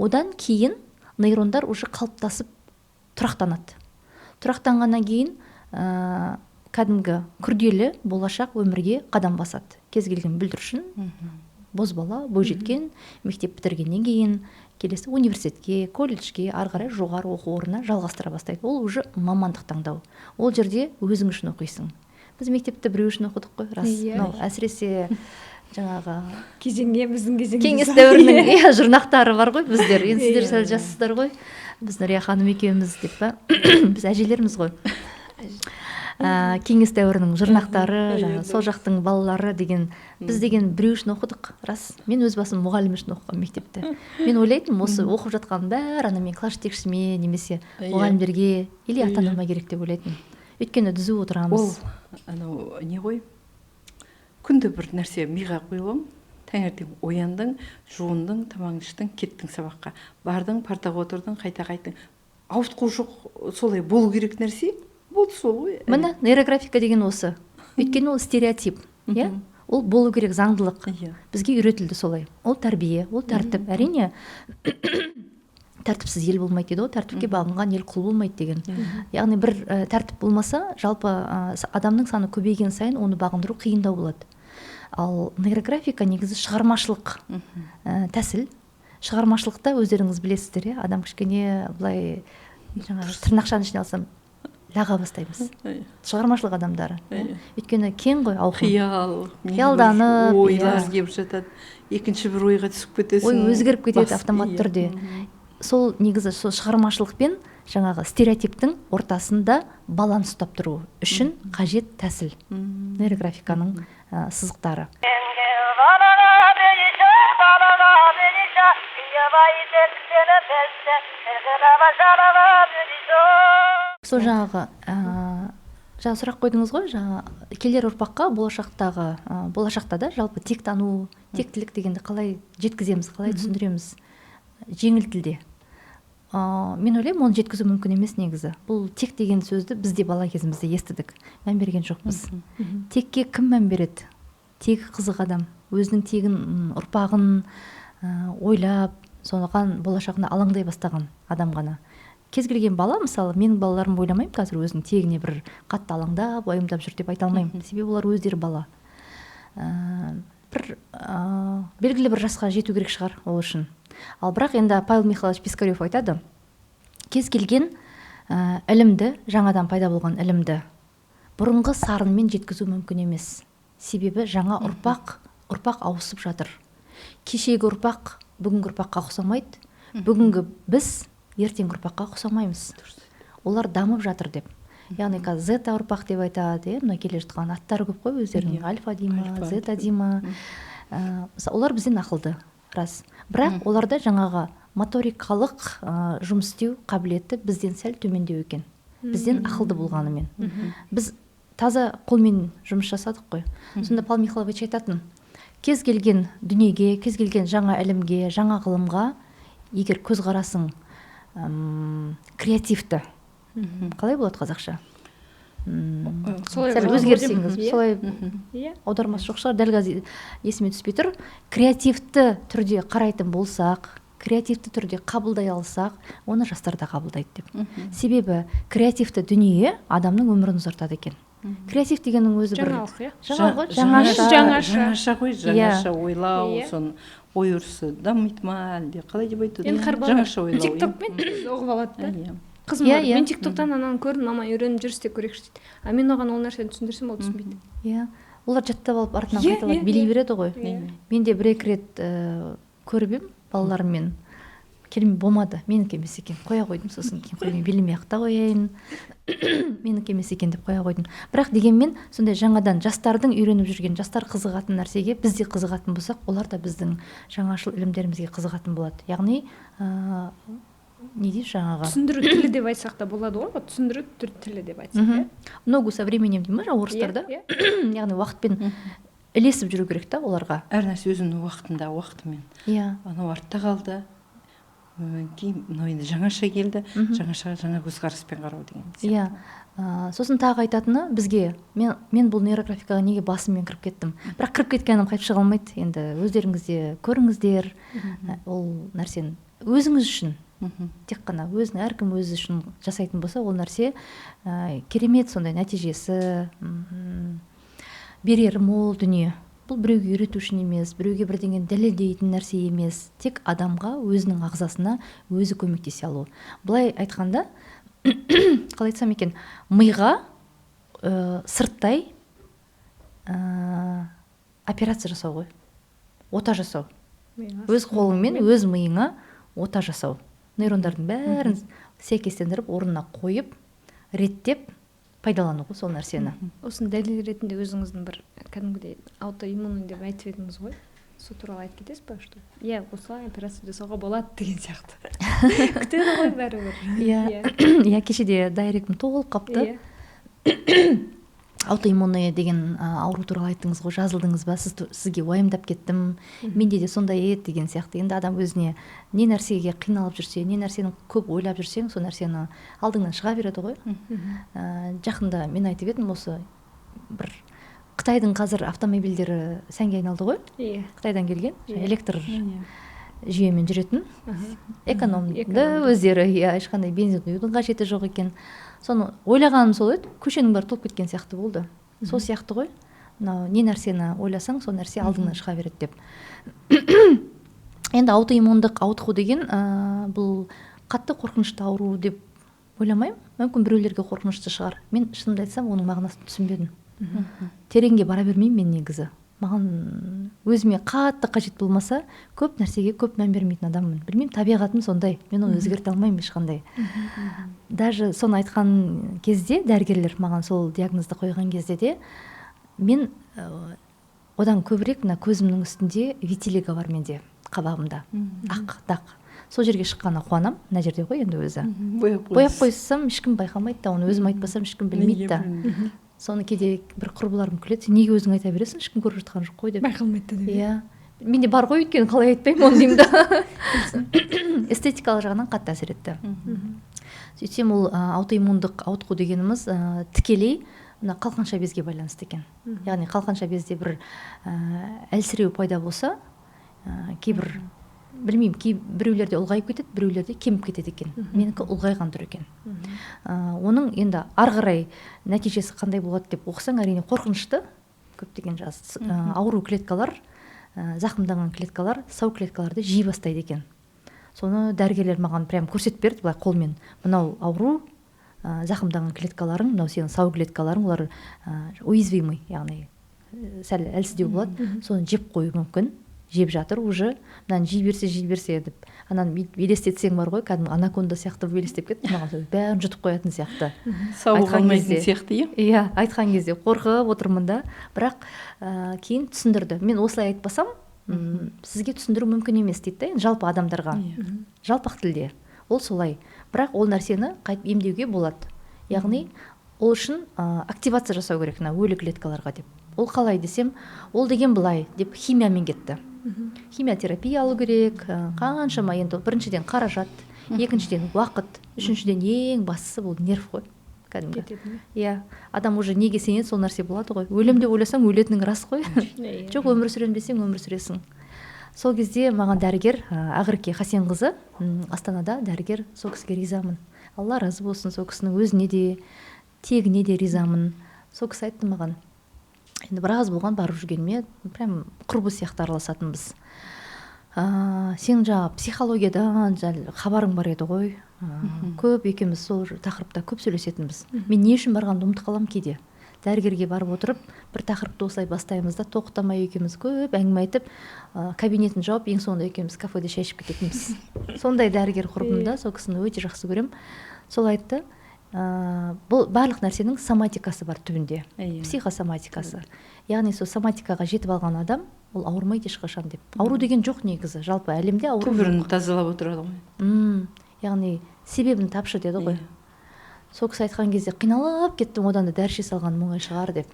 Одан кейін нейрондар уже қалыптасып тұрақтанады. Тұрақтанғаннан кейін кәдімгі күрделі болашақ өмірге қадам басады. Кез келген бүлдіршін, бозбала, бойжеткен, мектеп бітіргеннен кейін келесі университетке, колледжге, ары қарай жоғары оқу орнына жалғастыра бастайды. Ол уже мамандық таңдау. Ол жерде өзің үшін оқисың. Біз мектепті біреу үшін оқыдық қой, рас. Әсіресе жаңағы біздің кезеңіміз кеңес дәуірінің жұрнақтары бар ғой біздер. Енді сіздер сәл жассыздар ғой. Біз Нұрия ханым екеуміз деп па. Біз әжелерміз ғой. Кеңес дәуірінің жұрнақтары, сол жақтың балалары деген, біз деген біреу үшін оқыдық, рас. Мен өз басым мұғалім үшін оқыған мектепті. Мен ойлайтын, осы оқып жатқан бәрі мен класс жетекшісіме немесе мұғалімдерге или ата-анама керек деп ойлайтын. Өйткені дүзу отырамыз. Ол, анау не ғой? Күнде бір нәрсе миға қойылым. Таңертең ояндың, жуындың, тамағыңды іштің, кеттің сабаққа. Бардың, партаға отырдың, қайта. Ауытқу жоқ, солай болу керек нәрсе. Болды сол ғой. Міне, нейрографика деген осы. Өйткені ол стереотип, иә? Ол болу керек заңдылық. Бізге үйретілді солай. Ол тәрбие, ол тәртіп. Әрине, тәртіпсіз ел болмайды дейді ғой, тәртіпке бағынған ел құл болмайды деген. Яғни бір тәртіп болмаса, жалпы адамның саны көбейген сайын оны бағындыру қиындау болады. Ал нейрографика негізі шығармашылық тәсіл. Шығармашылықта өздеріңіз білесіздер, адам кішкене былай тырнақшаның ішіне алсам лаға бастаймыз. Шығармашылық адамдары. Өйткені кең ғой ауқым. Қиялданып, ойлар келіп жатады. Екінші бір ойға түсіп кетесің. Ой өзгеріп кетеді автомат түрде. Сол негізі сол шығармашылықпен жаңағы стереотиптің ортасында баланс ұстап тұру үшін қажет тәсіл. Нейрографиканың сызықтары. Сол жаңағы сұрақ қойдыңыз ғой, келер ұрпаққа болашақта да жалпы тектану, тектілік дегенді қалай жеткіземіз, қалай түсіндіреміз жеңіл тілде. Мен ойлаймын, оны жеткізу мүмкін емес негізі. Бұл тек деген сөзді бізде бала кезімізде естідік, мән берген жоқпыз. Текке кім мән береді? Тегі қызық адам, өзінің тегін ұрпағын ойлап, соған болашағына алаңдай бастаған адам ғана. Кез келген бала, мысалы, менің балаларым ойламаймын қазір өзінің тегіне бір қатты алаңдап, уайымдап жүр деп айта алмаймын. Себебі олар өздері бала. Белгілі бір жасқа жету керек шығар ол үшін. Ал бірақ енді Павел Михайлович Пискарев айтады, кез келген ілімді, жаңадан пайда болған ілімді бұрынғы сарынмен жеткізу мүмкін емес. Себебі жаңа ұрпақ ауысып жатыр. Кешегі ұрпақ бүгінгі ұрпаққа ұқсамайды, бүгінгі біз ертеңгі ұрпаққа ұқсамаймыз. Олар дамып жатыр деп. Яғни қазір зета ұрпақ деп айтады, мына келе жатқан аттары көп қой өздерінің, альфа дейма, зета дейма. Олар бізден ақылды, рас. Бірақ оларда жаңағы моторикалық жұмыс істеу қабілеті бізден сәл төмендеу екен. Бізден ақылды болғанымен. Біз таза қолмен жұмыс жасадық қой. Сонда Павел Михайлович айтатын, кез келген дүниеге, кез келген жаңа ілімге, жаңа ғылымға егер көзқарасың креативті, қалай болады қазақша? Сәл өзгерсеңіз, солай аудармасы жоқ шығар, дәл қазір есіме түспей тұр. Креативті түрде қарайтын болсақ, креативті түрде қабылдай алсақ, оны жастар да қабылдайды деп. Себебі креативті дүние адамның өмірін ұзартады екен. Креатив дегеннің өзі бір жаңаша ғой, жаңаша ойлау, соны ой өрісі дамиды ма, әлде қалай деп айтады? Жаңаша ойлау. тиктокпен оқып алады да. Қызым бар, мен тиктоктан ананы көрдім, мама үйреніп жүріс деп көрейікші дейді. А мен оған ол нәрсені түсіндірсем, ол түсінбейді. Иә, олар жаттап алып артынан қайталап билей береді ғой. Мен де бір-екі рет көріп едім балаларыммен. Келмей болмады, менікі емес екен, қоя қойдым, сосын кейін билемей-ақ та қояйын, менікі емес екен деп қоя қойдым. Бірақ дегенмен сондай жаңадан жастардың үйреніп жүрген, жастар қызығатын нәрсеге біз де қызығатын болсақ, олар да біздің жаңашыл ілімдерімізге қызығатын болады. Яғни не дейді жаңағы? Түсіндіру тілі деп айтсақ та болады ғой, түсіндіру тілі деп айтсақ. Ногу со временем дейді ма орыстарда? Яғни уақытпен ілесіп жүру керек та оларға. Әр нәрсе өзінің уақытында, уақытымен. Иә. Анау артта қалды. Кейін мынау енді жаңаша келді, жаңа көзқараспен қарау деген. Иә. Сосын тағы айтатыны бізге, мен бұл нейрографикаға неге басыммен кіріп кеттім. Бірақ кіріп кеткенім қайтып шыға алмайды. Енді өздеріңізде көріңіздер, ол нәрсені өзіңіз үшін, тек қана әркім өзі үшін жасайтын болса, ол нәрсе керемет сондай нәтижесі, берері мол дүние. Бұл біреуге үйрету үшін емес, біреуге бірдеңені дәлелдейтін нәрсе емес, тек адамға өзінің ағзасына өзі көмектесе алу. Былай айтқанда, қалай айтсам екен, миға сырттай операция жасау ғой, ота жасау. Өз қолыңмен өз миыңа ота жасау. Нейрондардың бәрін сәйкестендіріп, орнына қойып, реттеп пайдалану ғой сол нәрсені. Осыны дәлел ретінде өзіңіздің бір кәдімгідей аутоиммунный деп айтып едіңіз ғой. Сол туралы айтып кетесіз ба, что? Иә, осылай операция жасауға болады деген сияқты. Күтеді ғой бәрібір. Иә, кешеде дайректім толып қапты. Аутоиммунный деген ауру туралы айттыңыз ғой, жазылдыңыз ба, сізге уайымдап кеттім, менде де сондай еді деген сияқты. Енді адам өзіне не нәрсеге қиналып жүрсе, не нәрсені көп ойлап жүрсең, сол нәрсені алдыңнан шыға береді ғой. Жақында мен айтып едім, осы бір Қытайдың қазір автомобильдері сәнге айналды ғой. Қытайдан келген, электр жүйемен жүретін, экономды өздері, ешқандай бензин құюдың қажеті жоқ екен. Соны ойлағаным сол еді, көшенің бәрі толып кеткен сияқты болды. Сол сияқты ғой. Не нәрсені ойласаң, сол нәрсе алдыңнан шыға береді деп. Енді аутоиммундық ауытқу деген бұл қатты қорқынышты ауру деп ойламаймын. Мүмкін біреулерге қорқынышты шығар. Мен шынымды айтсам, оның мағынасын түсінбедім. Тереңге бара бермеймін мен негізі. Маған өзіме қатты қажет болмаса, көп нәрсеге көп мән бермейтін адаммын. Білмеймін, табиғатым сондай. Мен оны өзгерте алмаймын ешқандай. Даже соны айтқан кезде, дәрігерлер маған сол диагнозды қойған кезде де, мен одан көбірек көзімнің үстінде витилиго бар менде, қабағымда. Ақ, дақ. Сол жерге шыққаны қуанам, мына жерде ғой енді өзі. Бояп қойсам, ешкім байқамайды да, оны өзім айтпасам, ешкім білмейді да. Соны кейде бір құрбыларым күледі, неге өзің айта бересің, ешкім көріп жатқан жоқ қой деп. Байқалмайды деп. Иә. Менде бар ғой, өйткені қалай айтпаймын оны деймін да. Эстетикалық жағынан қатты әсер етті. Сөйтсем, ол аутоиммундық ауытқу дегеніміз тікелей қалқанша безге байланысты екен. Яғни қалқанша безде бір әлсіреу пайда болса, кейбір білмеймін, біреулерде ұлғайып кетеді, біреулерде кеміп кетеді екен. Менікі ұлғайған тұр екен. Оның енді арғарай нәтижесі қандай болады деп оқысаң, әрине қорқынышты, көптеген ауру клеткалар, зақымданған клеткалар, сау клеткаларды жей бастайды екен. Соны дәрігерлер маған прям көрсетіп берді, былай қолмен. Мынау ауру зақымданған клеткаларың, мынау сенің сау клеткаларың, олар уязвимый, яғни сәл әлсіздеу болады, соны жеп қою мүмкін. Жеп жатыр уже, мынаны жей берсе деп, ананы елестетсең бар ғой, кәдімгі анаконда сияқты елестеп кетті, маған бәрін жұтып қоятын сияқты. Сау болмайтын сияқты, иә, айтқан кезде қорқып отырмын да, бірақ кейін түсіндірді. Мен осылай айтпасам, сізге түсіндіру мүмкін емес дейді да, жалпы адамдарға, жалпақ тілде. Ол солай. Бірақ ол нәрсені қайтып емдеуге болады. Яғни, ол үшін активация жасау керек өлі клеткаларға деп. Ол қалай десем, ол деген былай деп химиямен кетті. Химиотерапия алу керек, қаншама енді біріншіден қаражат, екіншіден уақыт, үшіншіден ең бастысы бұл нерв қой. Кәдімгі. Иә, адам уже неге сенеді, сол нәрсе болады ғой. Өлем деп ойласаң, өлетінің рас қой. Жоқ, өмір сүрем десең, өмір сүресің. Сол кезде маған дәрігер Ақерке Хасенқызы, Астанада дәрігер, сол кісіге ризамын. Алла разы болсын, сол кісінің өзіне де, тегіне де ризамын. Сол кісі айтты маған, енді біраз болған барып жүргеніме, прям құрбы сияқты араласатынбыз. Сен жаңа психологиядан хабарың бар еді ғой. Көп екеуміз сол тақырыпта көп сөйлесетінбіз. Мен не үшін барғанымды ұмытып қаламын кейде. Дәрігерге барып отырып, бір тақырыпты осылай бастаймыз да, тоқтамай екеуміз көп әңгіме айтып, кабинетін жауып, ең соңында екеуміз кафеде шай ішіп кететінбіз. Сондай дәрігер құрбымда, сол кісіні өте жақсы көрем. Сол айтты, бұл барлық нәрсенің соматикасы бар түбінде, психосоматикасы. Яғни сол соматикаға жетіп алған адам, ол ауырмайды ешқашан деп. Ауру деген жоқ негізі, жалпы әлемде ауру жоқ. Түбірін тазалап отырады ғой. Яғни себебін тапшы деді ғой. Сол кісі айтқан кезде қиналып кеттім, одан да дәрі іше салған оңай шығар деп.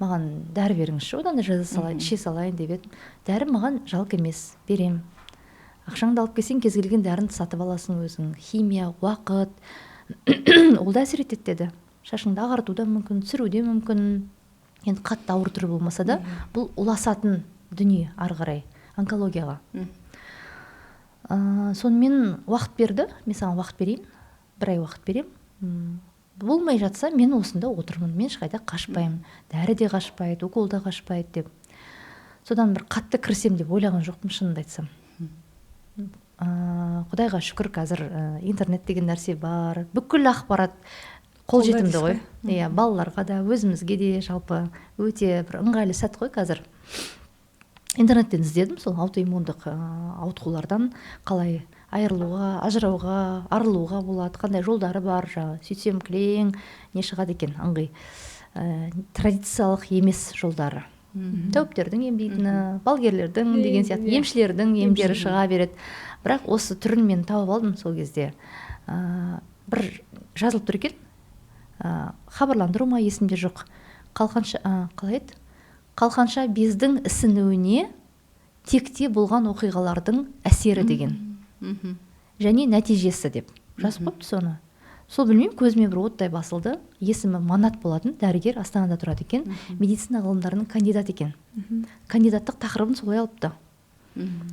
Маған дәрі беріңізші, одан да жаза салайын, іше салайын деп едім. Дәрі маған жалко емес, берем. Ақшаңды алып келсең, кез келген дәріні сатып аласың өзің. Химия, уақыт, ол да әсер етеді деді. Шашыңды ағарту да мүмкін, түсіру де мүмкін. Енді қатты ауыр түрі болмаса да, бұл ұласатын дүние ары қарай онкологияға. Сонымен уақыт берді, мен саған уақыт берейін, бір ай уақыт берем. Болмай жатса, мен осында отырмын, мен ешқайда қашпаймын, дәрі де қашпайды, укол да қашпайды деп. Содан бір қатты кірсем деп ойлаған жоқпын, шынымды айтсам. Құдайға шүкір, қазір интернет деген нәрсе бар, бүкіл ақпарат қолжетімді ғой. Иә, балаларға да, өзімізге де жалпы өте бір ыңғайлы сәт қой қазір. Интернеттен іздедім, сол аутоиммундық ауытқулардан қалай айырылуға, ажырауға, арылуға болады, қандай жолдары бар, сөйтсем кілең не шығады екен, ыңғай. Традициялық емес жолдары. Тәуіптердің емдейтіні, балгерлердің деген сияқты, емшілердің емдері шыға береді. Бірақ осы түрін мен тауып алдым сол кезде. Бір жазылып тұр екен, хабарландыру ма есімде жоқ. Қалқанша бездің ісінуіне текте болған оқиғалардың әсері деген. Және нәтижесі деп жазып қойыпты соны. Сол білмеймін, көзіме бір оттай басылды. Есімі Манат болатын, дәрігер, Астанада тұрады екен, медицина ғылымдарының кандидат екен. Кандидаттық тақырыбын солай алыпты.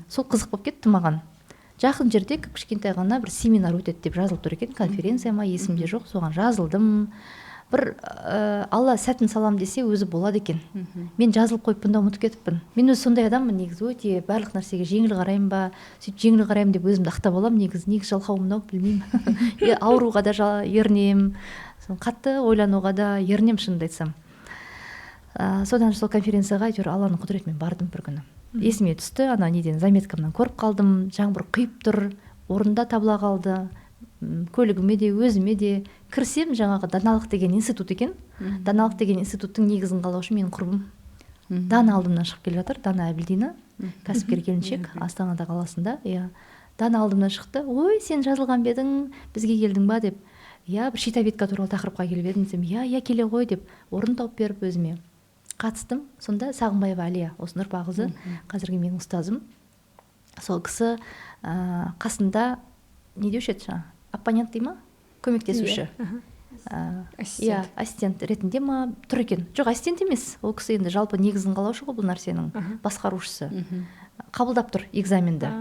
Сол қызық болып кетті маған. Жақын жерде кішкентай ғана бір семинар өтеді деп жазылып тұр екен, конференция ма есімде жоқ, соған жазылдым. Бір алла сәтін салам десе өзі болады екен. Мен жазылып қойыппын да ұмытып кетіппін. Мен өзі сондай адаммын, негізі өте барлық нәрсеге жеңіл қараймын ба, сөйтіп жеңіл қараймын деп өзімді ақтап аламын, негізі жалқаумын ау, білмеймін. Ауруға да ерінем, қатты ойлануға да ерінем, шынымды айтсам. Содан сол конференцияға әйтеуір Алланың құдіретімен бардым бір күні. Есіме түсті, ана неден заметкамнан көріп қалдым, жаңбыр құйып тұр, орында табыла қалды. Көлігіме де, өзіме де. Кірсем, жаңағы Даналық деген институт екен. Даналық деген институттың негізін қалаушы менің құрбым. Дана алдымнан шығып келе жатыр, Дана Әбілдина, кәсіпкер келіншек, Астанада қаласында. Дана алдымнан шықты. Ой, сен жазылған бедің, бізге келдің ба деп. Бір щитовидка туралы тақырыпқа келіп едім десем, келе ғой деп, орын тауып беріп өзіме қатыстым. Сонда Сағынбаева Әлия, осы Нұрпағызы, қазіргі менің ұстазым. Сол кісі қасында не деуші еді, оппонент дей ма? Көмектесуші. Ассистент ретінде ма тұр екен. Жоқ, ассистент емес. Ол кісі енді жалпы негізін қалаушы ғой бұл нәрсенің, басқарушысы. Қабылдап тұр экзаменді.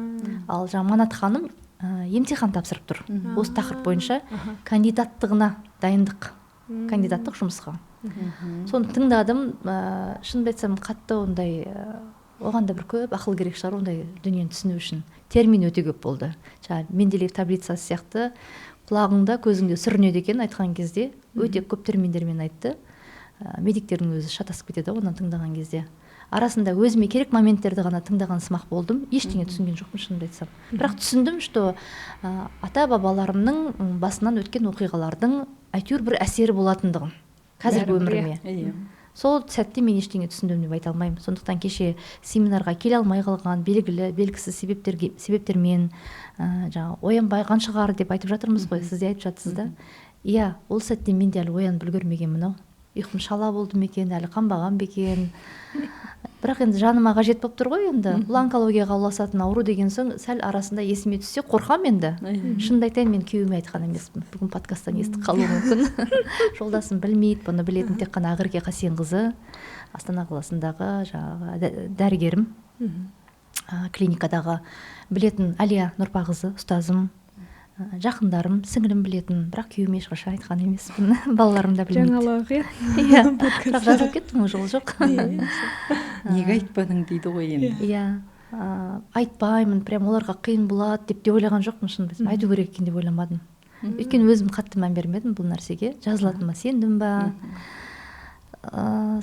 Ал жаңа Манат ханым емтихан тапсырып тұр. Осы тақырып бойынша кандидаттығына дайындық. Кандидаттық жұмысқа. Соны тыңдадым, шынымды айтсам қатты ондай, оған да бір көп ақыл керек шығар ондай дүниені түсіну үшін. Термин өте көп болды. Менделеев таблицасы сияқты құлағыңда көзіңде сүрінеді екен айтқан кезде, өте көп терминдермен айтты. Медиктердің өзі шатасып кетеді оны тыңдаған кезде. Арасында өзіме керек моменттерді ғана тыңдаған сымақ болдым, ештеңе түсінген жоқпын шынымды айтсам. Бірақ түсіндім, что ата бабаларымның басынан өткен оқиғалардың әйтеуір бір әсері болатындығын қазіргі өміріме. Сол сәтте мен ештеңе түсіндім деп айта алмаймын. Сондықтан кеше семинарға келе алмай қалған белгісіз себептермен жаңа оянбайған шығар деп айтып жатырмыз ғой, сіз де айтып жатсыз да. Иә, ол сәтте мен де әлі оянып үлгермегенмін ау. Ұйқым шала болды ма екен, әлі қанбаған ба екен. Бірақ енді жаныма қажет болып тұр ғой енді. Бұл онкологияға ұласатын ауру деген соң сәл арасында есіме түссе қорқам енді. Шынымды айтайын, мен күйеуіме айтқан емеспін. Бүгін подкасттан естіп қалуы мүмкін. Жолдасым білмейді, бұны білетін тек қана Ақерке Қасенқызы, Астана қаласындағы жаңағы дәрігерім, клиникадағы білетін Әлия Нұрпақызы, ұстазым, жақындарым, сіңілім білетін, бірақ күйеуіме ешқашан айтқан емеспін. Балаларым да білмейді. Жаңалық, иә. Бірақ жазылып кеттім, жол жоқ. Неге айтпадың дейді ғой енді. Иә, айтпаймын, прям оларға қиын болады деп те ойлаған жоқпын, шын айтсам. Айту керек екен деп ойламадым. Өйткені өзім қатты мән бермедім бұл нәрсеге. Жазылатыныма сендім ба.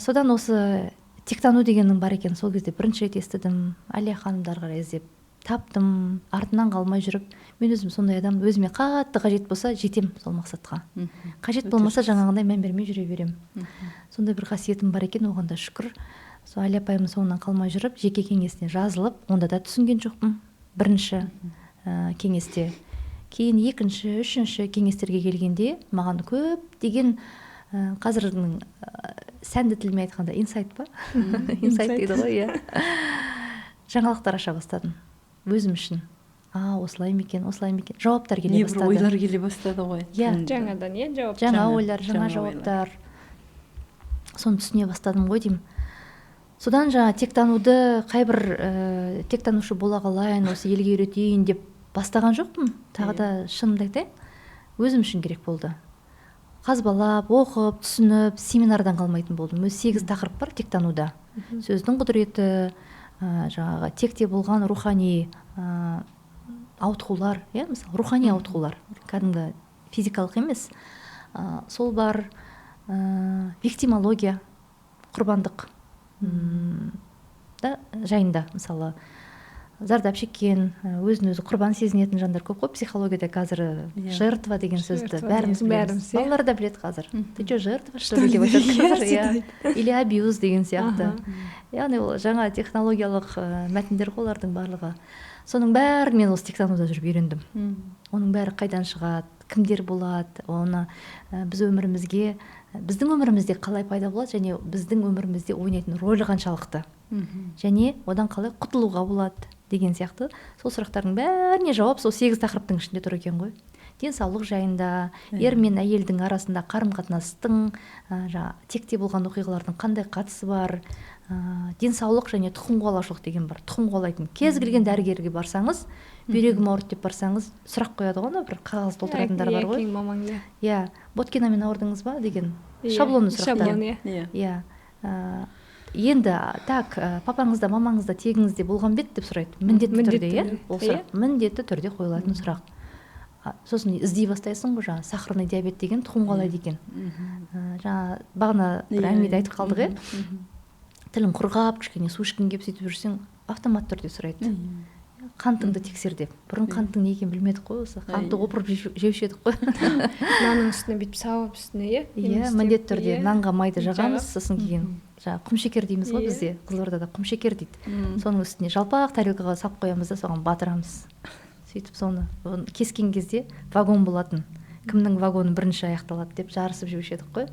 Содан осы тектану дегеннің бар екен сол кезде бірінші рет естідім. Әлия ханымдарға қарай іздеп таптым, артынан қалмай жүріп, мен өзім сондай адам, өзіме қатты қажет болса жетем сол мақсатқа. Қажет болмаса жаңағындай мән бермей жүре берем. Сондай бір қасиетім бар екен, оған да шүкір. Сол Әлия апайымның соңынан қалмай жүріп, жеке кеңесіне жазылып, онда да түсінген жоқпын. Бірінші кеңесте. Кейін екінші, үшінші кеңестерге келгенде маған көп деген қазірдің сәнді тілмен айтқанда инсайт па? Инсайт дейді ғой, иә. Жаңалықтар аша бастадым. Өзім үшін. Осылай ма екен, осылай ма екен. Жауаптар келе бастады. Небір ойлар келе бастады ғой. Жаңадан, жауап. Жаңа ойлар, жаңа жауаптар. Соны түсіне бастадым ғой деймін. Содан жаңа тектануды қайбір тектанушы бола қалайын, осы елге үйретейін деп бастаған жоқпын. Тағы да шынымды айтайын, өзім үшін керек болды. Қазбалап, оқып, түсініп, семинардан қалмайтын болдым. 8 тақырып бар тектануда. Сөздің құдіреті, жаңағы текте болған рухани ауытқулар, мысалы рухани ауытқулар, кәдімгі физикалық емес, сол бар, виктимология, құрбандық жайында, мысалы зардап шеккен, өзін өзі құрбан сезінетін жандар көп қой. Психологияда қазір жертва деген сөзді бәріміз білеміз. Балалар да біледі қазір. Ты че, жертва, что ли деп айтады қазір, или абьюз деген сияқты. Яғни ол жаңа технологиялық мәтіндер ғой олардың барлығы. Соның бәрін мен осы тектануда жүріп үйрендім. Оның бәрі қайдан шығады, кімдер болады, оны біздің өмірімізде қалай пайда болады, және біздің өмірімізде ойнайтын рөлі қаншалықты, және одан қалай құтылуға болады деген сияқты. Сол сұрақтардың бәріне жауап сол 8 тақырыптың ішінде тұр екен ғой. Денсаулық жайында, ер мен әйелдің арасында қарым-қатынастың, текте болған оқиғалардың қандай қатысы бар, денсаулық және тұқым қуалаушылық деген бар. Тұқым қуалайтын кез келген дәрігерге барсаңыз, бүйрегім ауырды деп барсаңыз, сұрақ қояды ғой, бір қағаз толтыратындар бар ғой. Иә, Боткинамен ауырдыңыз ба деген шаблонды сұрақтар. Иә. Енді так, папаңызда, мамаңызда, тегіңізде болған бет деп сұрайды. Міндетті түрде, иә? Ол сұрақ міндетті түрде қойылатын сұрақ. Сосын іздей бастайсың ғой, жаңа сахарный диабет деген тұқым қуалайды екен. Жаңа бағана бір әңгімеде айтып қалдық, иә? Тілің құрғап, кішкене су ішкің келіп сөйтіп жүрсең, автомат түрде сұрайды. Қантыңды тексер деп. Бұрын қанттың не екенін білмедік қой, осы қантты опырып жеуші едік қой. Нанның үстіне бүйтіп сауып үстіне, иә, міндетті түрде нанға майды жағамыз, сосын кейін жаңа құмшекер дейміз ғой бізде, Қызылордада құмшекер дейді. Соның үстіне жалпақ тарелкаға салып қоямыз да соған батырамыз. Сөйтіп соны кескен кезде вагон болатын. Кімнің вагоны бірінші аяқталады деп жарысып жеуші едік қой.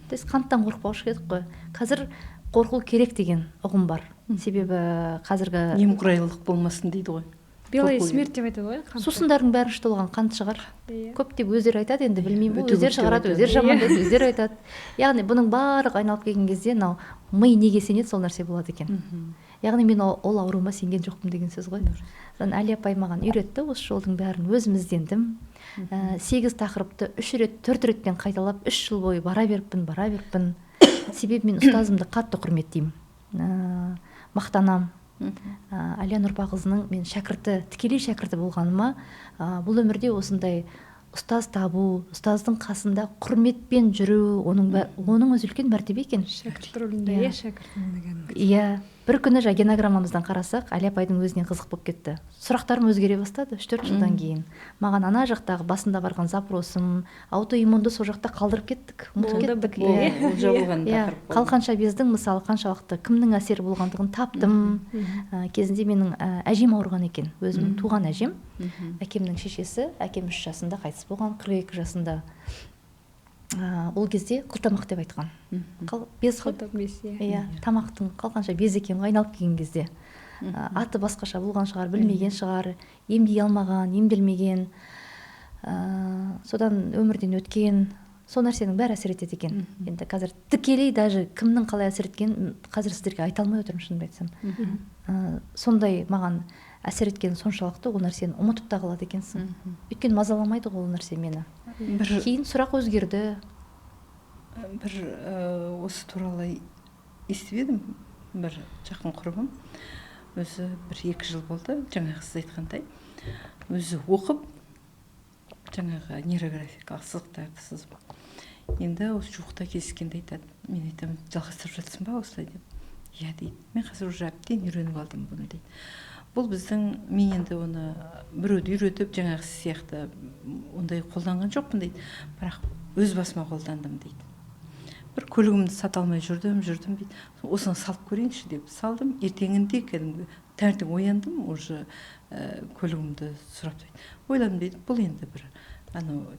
То есть қанттан қорықпаушы едік қой. Қазір қорқу керек деген ұғым бар. Себебі қазіргі немқұрайлылық болмасын дейді ғой. Белая смерть деп айтады ғой. Сусындардың бәрі толған қант шығар. Көп деп өздері айтады, енді білмеймін, өздері шығарады, өздері жамандайды, өздері айтады. Яғни бұның барлығы айналып келген кезде мынау ми неге сенеді, сол нәрсе болады екен. Яғни мен ол ауруыма сенген жоқпын деген сөз ғой. Әлия апай маған үйретті осы жолдың бәрін, өзім іздендім. 8 тақырыпты 3 рет, 4 реттен қайталап 3 жыл бойы бара беріппін. Себебі мен ұстазымды қатты құрметтеймін. Мақтанам. Әлия Нұрпақызының мен тікелей шәкірті болғаныма, бұл өмірде осындай ұстаз табу, ұстаздың қасында құрметпен жүру, оның өзі үлкен мәртебе екен. шәкірт рөлінде, иә, шәкіртім деген. Иә, бір күні генограммамыздан қарасақ, Али апайдың өзіне қызық болып кетті. Сұрақтарым өзгере бастады 3-4 жылдан кейін. Маған ана жақтағы басында барған запросым, аутоиммунды сол жақта қалдырып кеттік. Ұмытып кеттік. Ол жабылған тақырып. Қалқанша бездің мысалы қаншалықты кімнің әсері болғандығын таптым. Кезінде менің әжем ауырған екен, өзімнің туған әжем. Әкемнің шешесі, әкем 3 жасында қайтыс болған, 42 жасында. Ол кезде қылтамақ деп айтқан. Без без, иә, тамақтың қалқанша без екен ғой, айналып келген кезде. Аты басқаша болған шығар, білмеген шығар, емдей алмаған, емделмеген, содан өмірден өткен, сол нәрсенің бәрі әсер етеді екен. Енді қазір тікелей даже кімнің қалай әсер еткенін қазір сіздерге айта алмай отырмын, шынымды айтсам. Сондай маған әсер еткен соншалықты ол нәрсені ұмытып та қалады екенсің. Өйткені мазаламайды ол нәрсе мені. Кейін сұрақ өзгерді. Бір осы туралы естіп едім, бір жақын құрбым. Өзі 1-2 жыл болды, жаңағы сіз айтқандай. Өзі оқып, жаңағы нейрографикалық сызықтарды сызып. Енді осы жуықта кездескенде айтады. Мен айтамын, жалғастырып жатсың ба осылай деп. Иә дейді. Мен қазір уже әбден үйреніп алдым бұны дейді. Бұл біздің, мен енді оны біреуді үйретіп, жаңағы сияқты ондай қолданған жоқпын дейді. Бірақ өз басыма қолдандым дейді. Бір көлігімді сата алмай жүрдім дейді. Осыны салып көрейінші деп салдым. Ертеңінде кәдімгі таңертең ояндым, уже көлігімді сұрап дейді. Ойладым дейді, бұл енді бір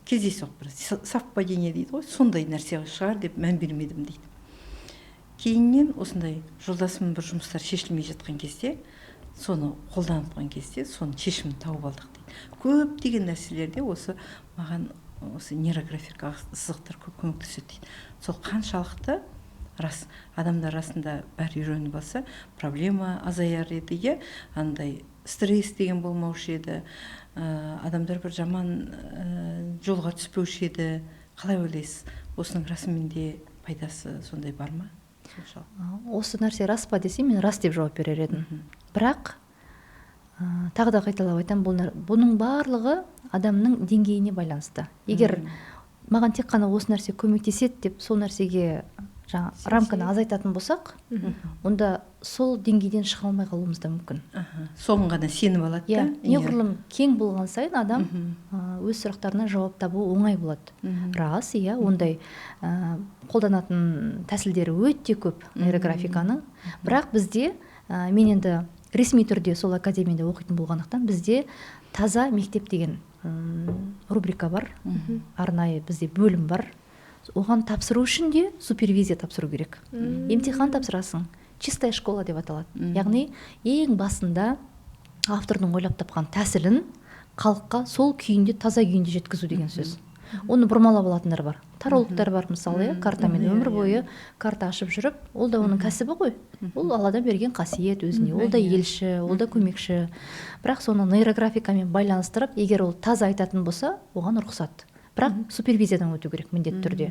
кездейсоқ бір совпадение дейді ғой, сондай нәрсе шығар деп мән бермедім дейді. Кейіннен осындай жолдасымның бір жұмыстар шешілмей жатқан кезде, соны қолданып қойған кезде, соны шешімін тауып алдық дейді. Көптеген нәрселерде осы маған осы нейрографикалық сызықтар көп көмектеседі дейді. Сол қаншалықты рас, адамдар арасында бәрі үйреніп алса, проблема азаяр еді, иә, андай стресс деген болмаушы еді, адамдар бір жаман жолға түспеуші еді. Қалай ойлайсыз? Осының расымен де пайдасы сондай бар ма? Осы нәрсе рас па десе, мен рас деп жауап берер едім. Бірақ тағы да қайталап айтам, бұның барлығы адамның деңгейіне байланысты. Егер маған тек қана осы нәрсе көмектеседі деп сол нәрсеге рамканы азайтатын болсақ, онда сол деңгейден шыға алмай қалуымыз да мүмкін. Соған ғана сеніп алады да. Неғұрлым кең болған сайын адам өз сұрақтарына жауап табу оңай болады. Рас, иә, ондай қолданатын тәсілдері өте көп нейрографиканың. Бірақ бізде, мен енді ресми түрде сол академияда оқитын болғандықтан, бізде таза мектеп деген рубрика бар, арнайы бізде бөлім бар. Оған тапсыру үшін де супервизия тапсыру керек. Емтихан тапсырасың, чистая школа деп аталады. Яғни ең басында автордың ойлап тапқан тәсілін халыққа сол күйінде, таза күйінде жеткізу деген сөз. Оны бұрмалап алатындар бар. Тарологтар бар мысалы, картамен өмір бойы карта ашып жүріп, ол да оның кәсібі ғой. Ол Алладан берген қасиет өзіне. Ол да елші, ол да көмекші. Бірақ соны нейрографикамен байланыстырып, егер ол таза айтатын болса, оған рұқсат. Бірақ супервизиядан өту керек міндетті түрде.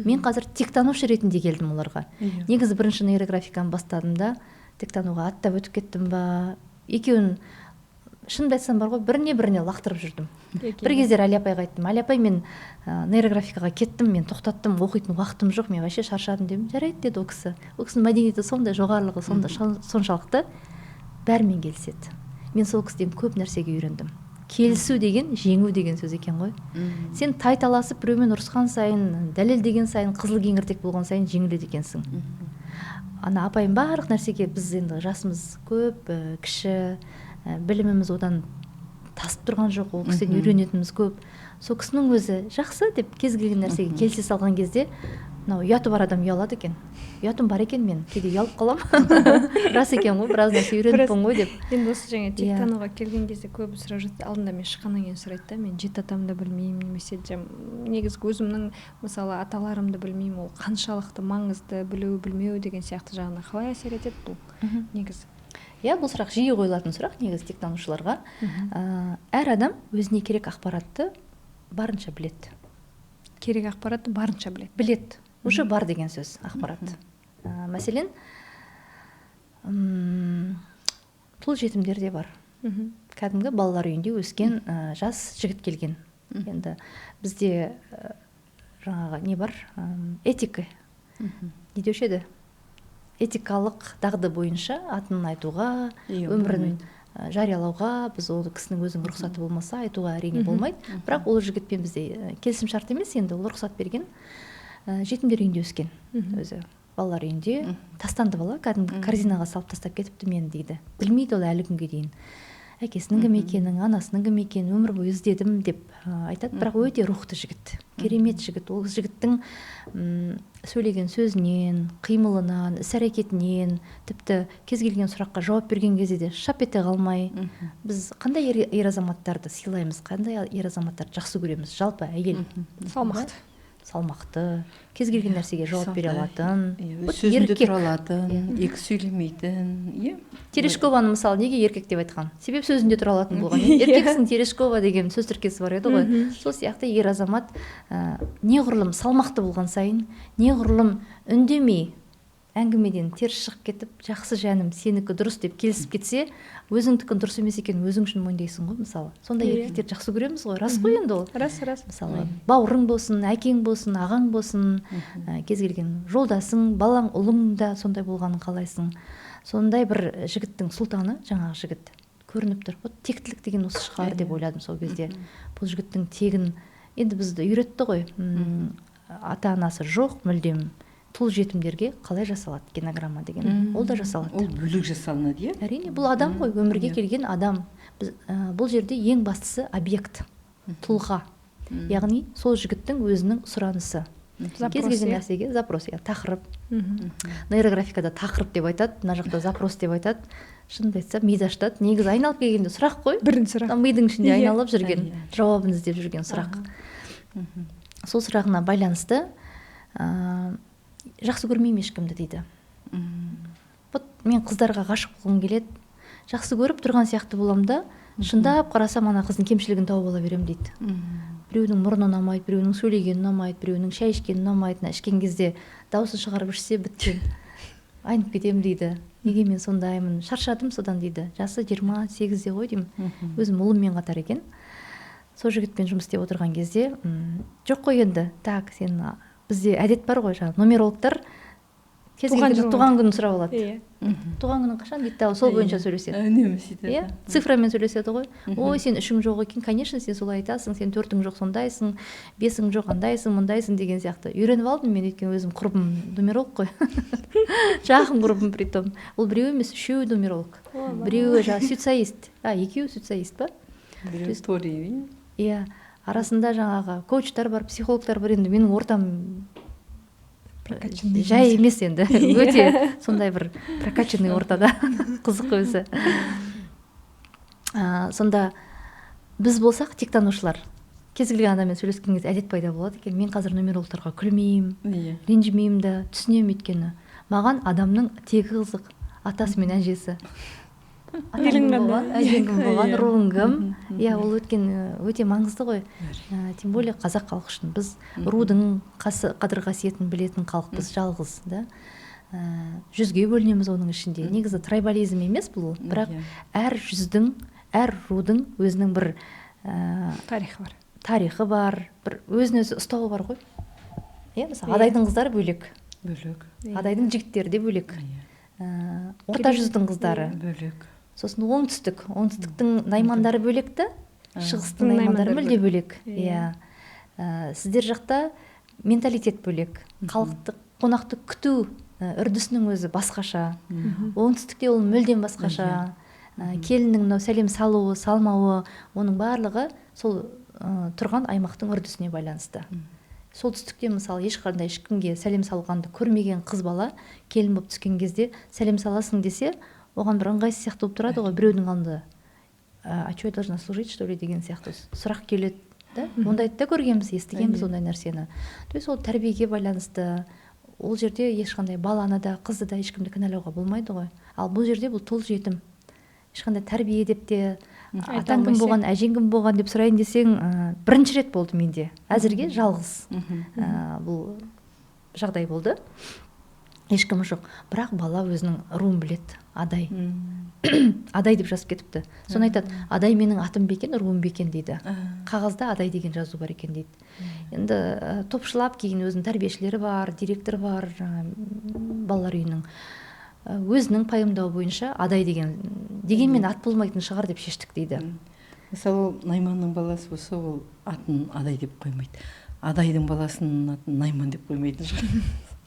Мен қазір тектанушы ретінде келдім оларға. Негізі бірінші нейрографиканы бастадым, тектануға аттап өтіп кеттім ба, екеуін шынымды айтсам бар ғой, біріне лақтырып жүрдім. Бір кездер Али апайға айттым, Али апай, мен нейрографикаға кеттім, мен тоқтаттым, оқитын уақытым жоқ, мен вообще шаршадым дедім. Жарайды деді ол кісі. Ол кісінің мәдениеті сондай, жоғарылығы соншалықты бәрімен келіседі. Мен сол кісіден көп нәрсеге үйрендім. Келісу деген жеңу деген сөз екен ғой. Сен тайталасып біреумен ұрысқан сайын, дәлелдеген сайын, қызыл кеңірдек болған сайын жеңіледі екенсің. Ана апайым барлық нәрсеге, біз енді жасымыз көп, кіші, біліміміз одан тасып тұрған жоқ, ол кісіден үйренетініміз көп. Сол кісінің өзі жақсы деп кез келген нәрсеге келісе салған кезде, ұяты бар адам ұялады екен. Ұятым бар екен, мен кейде ұялып қаламын. Рас екен ғой, біраз нәрсе үйреніппін ғой деп. Енді осы жаңа тектануға келген кезде көбі сұрап жатты. Алдында мен шыққаннан кейін сұрайды да, мен жеті атамды білмеймін, немесе негізгі өзімнің мысалы аталарымды білмеймін, ол қаншалықты маңызды, білу, білмеу деген сияқты жағына қалай әсер етеді бұл негізі? Иә, бұл сұрақ жиі қойылатын сұрақ негізі тектанушыларға. Әр адам өзіне керек ақпаратты барынша біледі. Керек ақпаратты барынша біледі. Уже бар деген сөз ақпарат. Мәселен, тұл жетімдер де бар. Кәдімгі балалар үйінде өскен жас жігіт келген. енді бізде жаңағы не бар, этика не деуші еді, этикалық дағды бойынша атын айтуға, өмірін жариялауға біз ол кісінің өзінің рұқсаты болмаса айтуға әрине болмайды. Бірақ ол жігітпен бізде келісім шарт емес, енді ол рұқсат берген. Жетімдер үйінде өскен өзі, балалар үйінде. Тастанды бала, кәдімгі корзинаға салып тастап кетіпті мені дейді. Білмейді ол әлі күнге дейін. Әкесінің кім екенін, анасының кім екенін өмір бойы іздедім деп айтады. Бірақ өте рухты жігіт, керемет жігіт. Ол жігіттің сөйлеген сөзінен, қимылынан, іс-әрекетінен, тіпті кез келген сұраққа жауап берген кезде де шап ете қалмай, біз қандай ер азаматтарды сыйлаймыз, қандай ер азаматтарды жақсы көреміз? Жалпы әйел салмақты, кез келген нәрсеге жауап бере алатын, сөзінде тұра алатын, екі сөйлемейтін. Терешкованы мысалы неге еркек деп айтқан? Себеп сөзінде тұра алатын болған. Еркексің Терешкова деген сөз тіркесі бар еді ғой. Сол сияқты ер азамат неғұрлым салмақты болған сайын, неғұрлым үндемей әңгімеден теріс шығып кетіп, жақсы жаным, сенікі дұрыс деп келісіп кетсе, өзіңдікі дұрыс емес екенін өзің үшін мойындайсың ғой, мысалы. Сондай еркектерді жақсы көреміз ғой. Рас қой енді ол. Рас. Мысалы, бауырың болсын, әкең болсын, ағаң болсын, кез келген жолдасың, балаң, ұлың да сондай болғанын қалайсың. Сондай бір жігіттің сұлтаны, жаңағы жігіт көрініп тұр. Вот тектілік деген осы шығар деп ойладым сол кезде. Бұл жігіттің тегін енді бізді үйретті ғой. Ата-анасы жоқ, мүлдем тұл жетімдерге қалай жасалады генограмма деген. Ол да жасалады. Ол бөлек жасалынады, иә? Әрине, бұл адам ғой, өмірге келген адам. Бұл жерде ең бастысы объект, тұлға. Яғни сол жігіттің өзінің сұранысы. Кез келген нәрсеге запрос, тақырып. Нейрографикада тақырып деп айтады, мына жақта запрос деп айтады. Шынымды айтсам, миды ашытады. Негізі айналып келгенде сұрақ қой. Бірінші сұрақ. Мидың ішінде айналып жүрген, жауабын іздеп жүрген сұрақ. Сол сұрағына байланысты жақсы көрмеймін ешкімді дейді. Мен қыздарға ғашық болғым келеді. Жақсы көріп тұрған сияқты болам да, шындап қарасам ана қыздың кемшілігін тауып ала берем дейді. Біреудің мұрны ұнамайды, біреуінің сөйлегені ұнамайды, біреуінің шай ішкені ұнамайды. Ішкен кезде дауысын шығарып ішсе біткен. Айнып кетемін дейді. Неге мен сондаймын? Шаршадым содан дейді. Жасы 28-де ғой деймін. Өзім ұлыммен қатар екен. Сол жігітпен жұмыс істеп отырған кезде, жоқ қой енді. Так, сен бізде әдет бар ғой, жаңағы нумерологтар кез келген туған күнін сұрап алады. Туған күнің қашан дейді, сол бойынша сөйлеседі. Цифрамен сөйлеседі ғой. Ой, сен 3-ің жоқ екен, конечно, сен солай айтасың, сен 4-ің жоқ сондайсың, 5-ің жоқ андайсың, мұндайсың деген сияқты. Үйреніп алдым мен, өйткені өзім құрбым нумеролог қой. Жақын құрбым притом. Ол біреу емес, 3 нумеролог. Біреуі сюцаист. Екеуі сюцаист па? Біреуі торий. Иә. Арасында жаңағы коучтар бар, психологтар бар, енді менің ортам жай емес енді, өте сондай бір прокачанный ортада, қызық өзі. Сонда біз болсақ, тектанушылар, кез келген адаммен сөйлескен кезде әдет пайда болады екен. Мен қазір нумерологтарға күлмеймін, ренжімеймін да, түсінемін өйткені. Маған адамның тегі қызық, атасы мен әжесі. Әжең кім болған, руың кім. Ол өте маңызды ғой. Тем более қазақ халық үшін. Біз рудың қадір қасиетін білетін халықпыз, жалғыз. 100-ге бөлінеміз оның ішінде. Негізі трайбализм емес бұл, бірақ әр жүздің, әр рудың өзінің бір тарихы бар, бір өзін-өзі ұстауы бар ғой. Мысалы, Адайдың қыздары бөлек. Адайдың жігіттері де бөлек. Орта жүздің қыздары бөлек. Сосын оңтүстіктің наймандары бөлекті, шығыстың наймандары мүлде бөлек. Сіздер жақта менталитет бөлек. Халықты, қонақты күту үрдісінің өзі басқаша. Оңтүстікте ол мүлден басқаша. Келіннің сәлем салуы, салмауы, оның барлығы сол тұрған аймақтың үрдісіне байланысты. Солтүстікте мысалы ешқандай ешкімге сәлем салғанды көрмеген қыз бала келін болып түскен кезде сәлем саласың десе, оған бір ыңғайсыз сияқты болып тұрады ғой, біреудің алдында. А что я должна служить, что ли, деген сияқты сұрақ келеді. Ондайды да көргенбіз, естігенбіз ондай нәрсені. То есть ол тәрбиеге байланысты. Ол жерде ешқандай баланы да, қызды да ешкімді кінәлауға болмайды ғой. Ал бұл жерде бұл тұл жетім. Ешқандай тәрбие деп те, атаң кім болған, әжең кім болған деп сұрайын десең, бірінші рет болды менде. Әзірге жалғыз бұл жағдай болды. ешкім жоқ, бірақ бала өзінің руын біледі. Адай адай деп жазып кетіпті. Соны айтады, адай менің атым бекен, руым бекен дейді. Қағазда адай деген жазу бар екен дейді. Енді топшылап кейін өзінің тәрбиешілері бар, директор бар, балалар үйінің өзінің пайымдауы бойынша адай дегенмен ат болмайтын шығар деп шештік дейді. Мысалы, Найманның баласы болса, ол атын адай деп қоймайды. Адайдың баласының атын Найман деп қоймайтын шығар.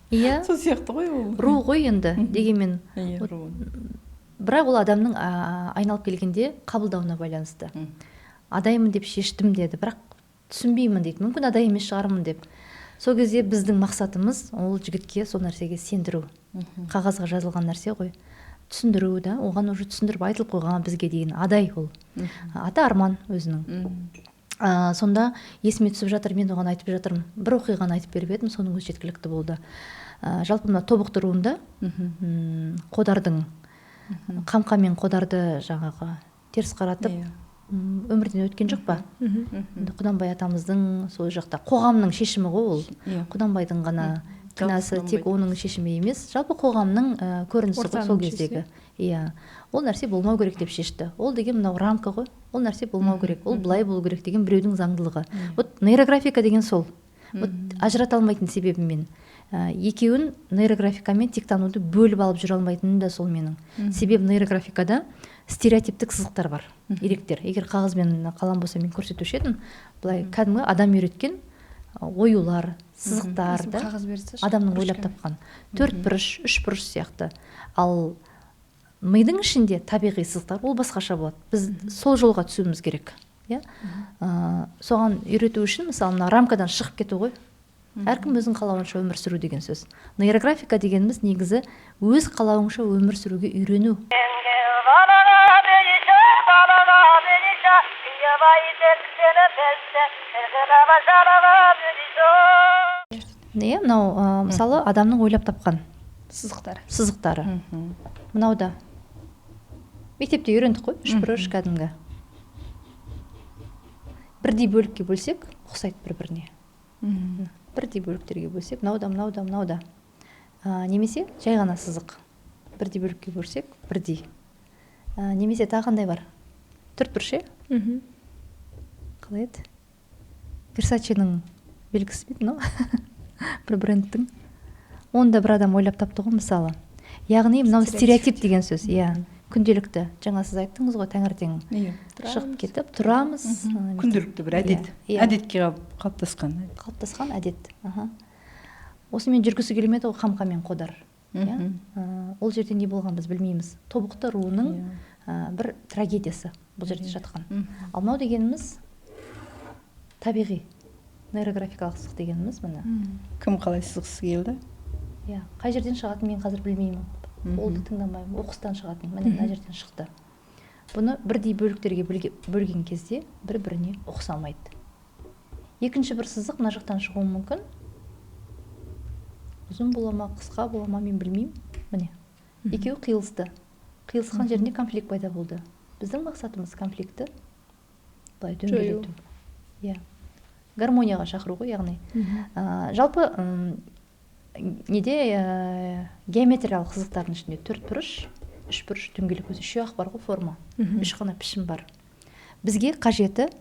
Иә, Сол сияқты ғой ол. ру ғой енді, дегенмен. Бірақ ол адамның айналып келгенде қабылдауына байланысты. Адаймын деп шештім деді, бірақ түсінбеймін дейді. Мүмкін адай емес шығармын деп. Сол кезде біздің мақсатымыз ол жігітке сол нәрсеге сендіру. Қағазға жазылған нәрсе ғой. Түсіндіру да, оған уже түсіндіріп айтылып қойған бізге деген адай ол. Аты Арман өзінің. Сонда есіме түсіп жатыр, мен оған айтып жатырмын. Бір оқиғаны айтып беріп едім, соның өзі жеткілікті болды. Жалпы мына Тобықты руында Қодардың Қамқа мен Қодарды жаңағы теріс қаратып өмірден өткен жоқ па? Құнанбай атамыздың сол жақта қоғамның шешімі ғой ол. Құнанбайдың ғана кінәсі тек оның шешімі емес, жалпы қоғамның көрінісі ғой сол кездегі. Иә, ол нәрсе болмау керек деп шешті. Ол деген мынау рамка ғой. Ол нәрсе болмау керек. Ол былай болу керек деген біреудің заңдылығы. Вот нейрографика деген сол. Вот ажырата алмайтын себебім мен. Екеуін нейрографикамен тектануды бөліп алып жүре алмайтыным да сол менің. Себебі нейрографикада стереотиптік сызықтар бар, иректер. Егер қағаз бен қалам болса мен көрсетуші едім, былай кәдімгі адам үйреткен оюлар, сызықтар, адамның ойлап тапқан. 4 бұрыш, 3 бұрыш сияқты. Ал мидың ішінде табиғи сызықтар ол басқаша болады. Біз сол жолға түсуіміз керек. Соған үйрету үшін, мысалы, рамкадан шығып кету ғой. Әркім өзің қалауынша өмір сүру деген сөз. Нейрографика дегеніміз негізі өз қалауынша өмір сүруге үйрену. Не, мынау мысалы адамның ойлап тапқан сызықтары. Мынауда мектепте үйрендік қой, 3 бұрыш кәдімгі. Бірдей бөлікке бөлсек, ұқсайды бір-біріне. Бірдей бөліктерге бөлсек, мынауда. Немесе жай ғана сызық. Бірдей бөлікке бөлсек, бірдей. Немесе тағандай бар. 4 бұрыш, қалай еді? Версаченің белгісі бет, бір брендтің. Онда бір адам ойлап тапты ғой, мысалы. Яғни мынау стереотип деген сөз. Күнделікті. Жаңа сіз айттыңыз ғой, таңертең шығып кетіп тұрамыз. Күнделікті бір әдет. Әдетке қалыптасқан әдет. Осымен жүргісі келмеді ғой Қамқа мен Қодар. Ол жерде не болған біз білмейміз. Тобықты руының бір трагедиясы бұл жерде жатқан. Алмау дегеніміз табиғи нейрографикалық сызық дегеніміз міне. Кім қалай сызғысы келді? Қай жерден шығатын мен қазір білмеймін. Олды тыңдамаймын. Оқыстан шығатын. Міне мына жерден шықты. Бұны бірдей бөліктерге бөлген кезде бір-біріне ұқсамайды. Екінші бір сызық мына жақтан шығуы мүмкін. Ұзын бола ма, қысқа бола ма, мен білмеймін. Міне. Екеуі қиылысты. Қиылысқан жерінде конфликт пайда болды. Біздің мақсатымыз конфликтті былай дөңгелету. Гармонияға шақыру ғой, яғни. Жалпы неде геометриялық сызықтардың ішінде 4 бұрыш, 3 бұрыш, дөңгелек өзі 3 бар ғой форма. 3 қана пішім бар. Бізге қажеті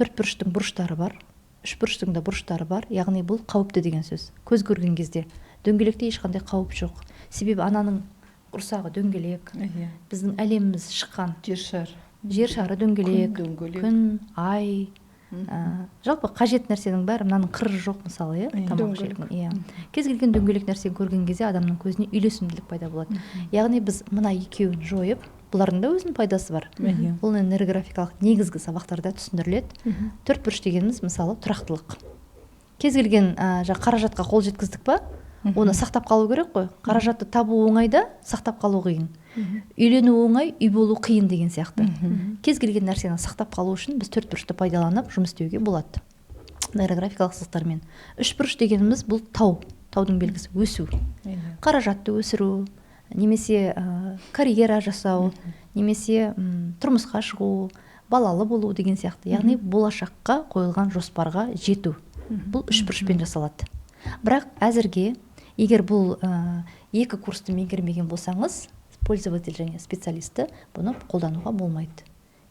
4 бұрыштың бұрыштары бар, 3 бұрыштың да бұрыштары бар. Яғни бұл қауіпті деген сөз. Көз көрген кезде дөңгелекте ешқандай қауіп жоқ. Себебі ананың құрсағы дөңгелек. Біздің әлеміміз шыққан жер шары дөңгелек, күн, ай. Жалпы қажет нәрсенің бәрі мынаның қыры жоқ, мысалы, кез келген дөңгелек нәрсені көрген кезде адамның көзіне үйлесімділік пайда болады. Яғни біз мына екеуін жойып, бұлардың да өзінің пайдасы бар. Бұл нейрографикалық негізгі сабақтарда түсіндіріледі. 4 бұрыш дегеніміз мысалы тұрақтылық. Кез келген қаражатқа қол жеткіздік па, оны сақтап қалу керек қой. Қаражатты табу оңайда, сақтап қалу қиын. Үйлену оңай, үй болу қиын деген сияқты. Кез келген нәрсені сақтап қалу үшін біз 4 бұрышты пайдаланып жұмыс істеуге болады. Нейрографикалық сызықтармен. 3 бұрыш дегеніміз бұл таудың белгісі, өсу. Қаражатты өсіру, немесе карьера жасау, немесе тұрмысқа шығу, балалы болу деген сияқты. Яғни болашаққа қойылған жоспарға жету. Бұл 3 бұрышпен жасалады. Бірақ әзірге егер бұл 2 курсты меңгермеген болсаңыз, пользователь және специалисті бұны қолдануға болмайды.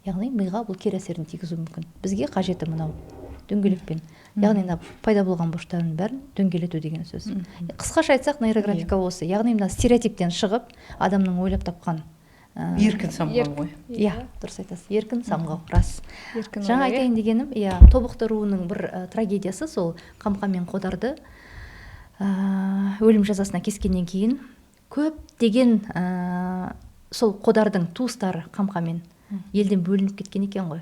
Яғни миға бұл кері әсерін тигізуі мүмкін. Бізге қажеті мынау дөңгелекпен. Яғни пайда болған бұрыштардың бәрін дөңгелету деген сөз. Қысқаша айтсақ, нейрографика осы. Яғни мына стереотиптен шығып, адамның ойлап тапқан еркін самғау ғой. Иә, дұрыс айтасыз. Еркін самғау, рас. Еркін Жаңа ой, иә. айтайын дегенім, иә, тобықты руының бір трагедиясы сол Қамқа мен Қодарды өлім жазасына кескеннен кейін көптеген сол Қодардың туыстары Қамқамен елден бөлініп кеткен екен ғой.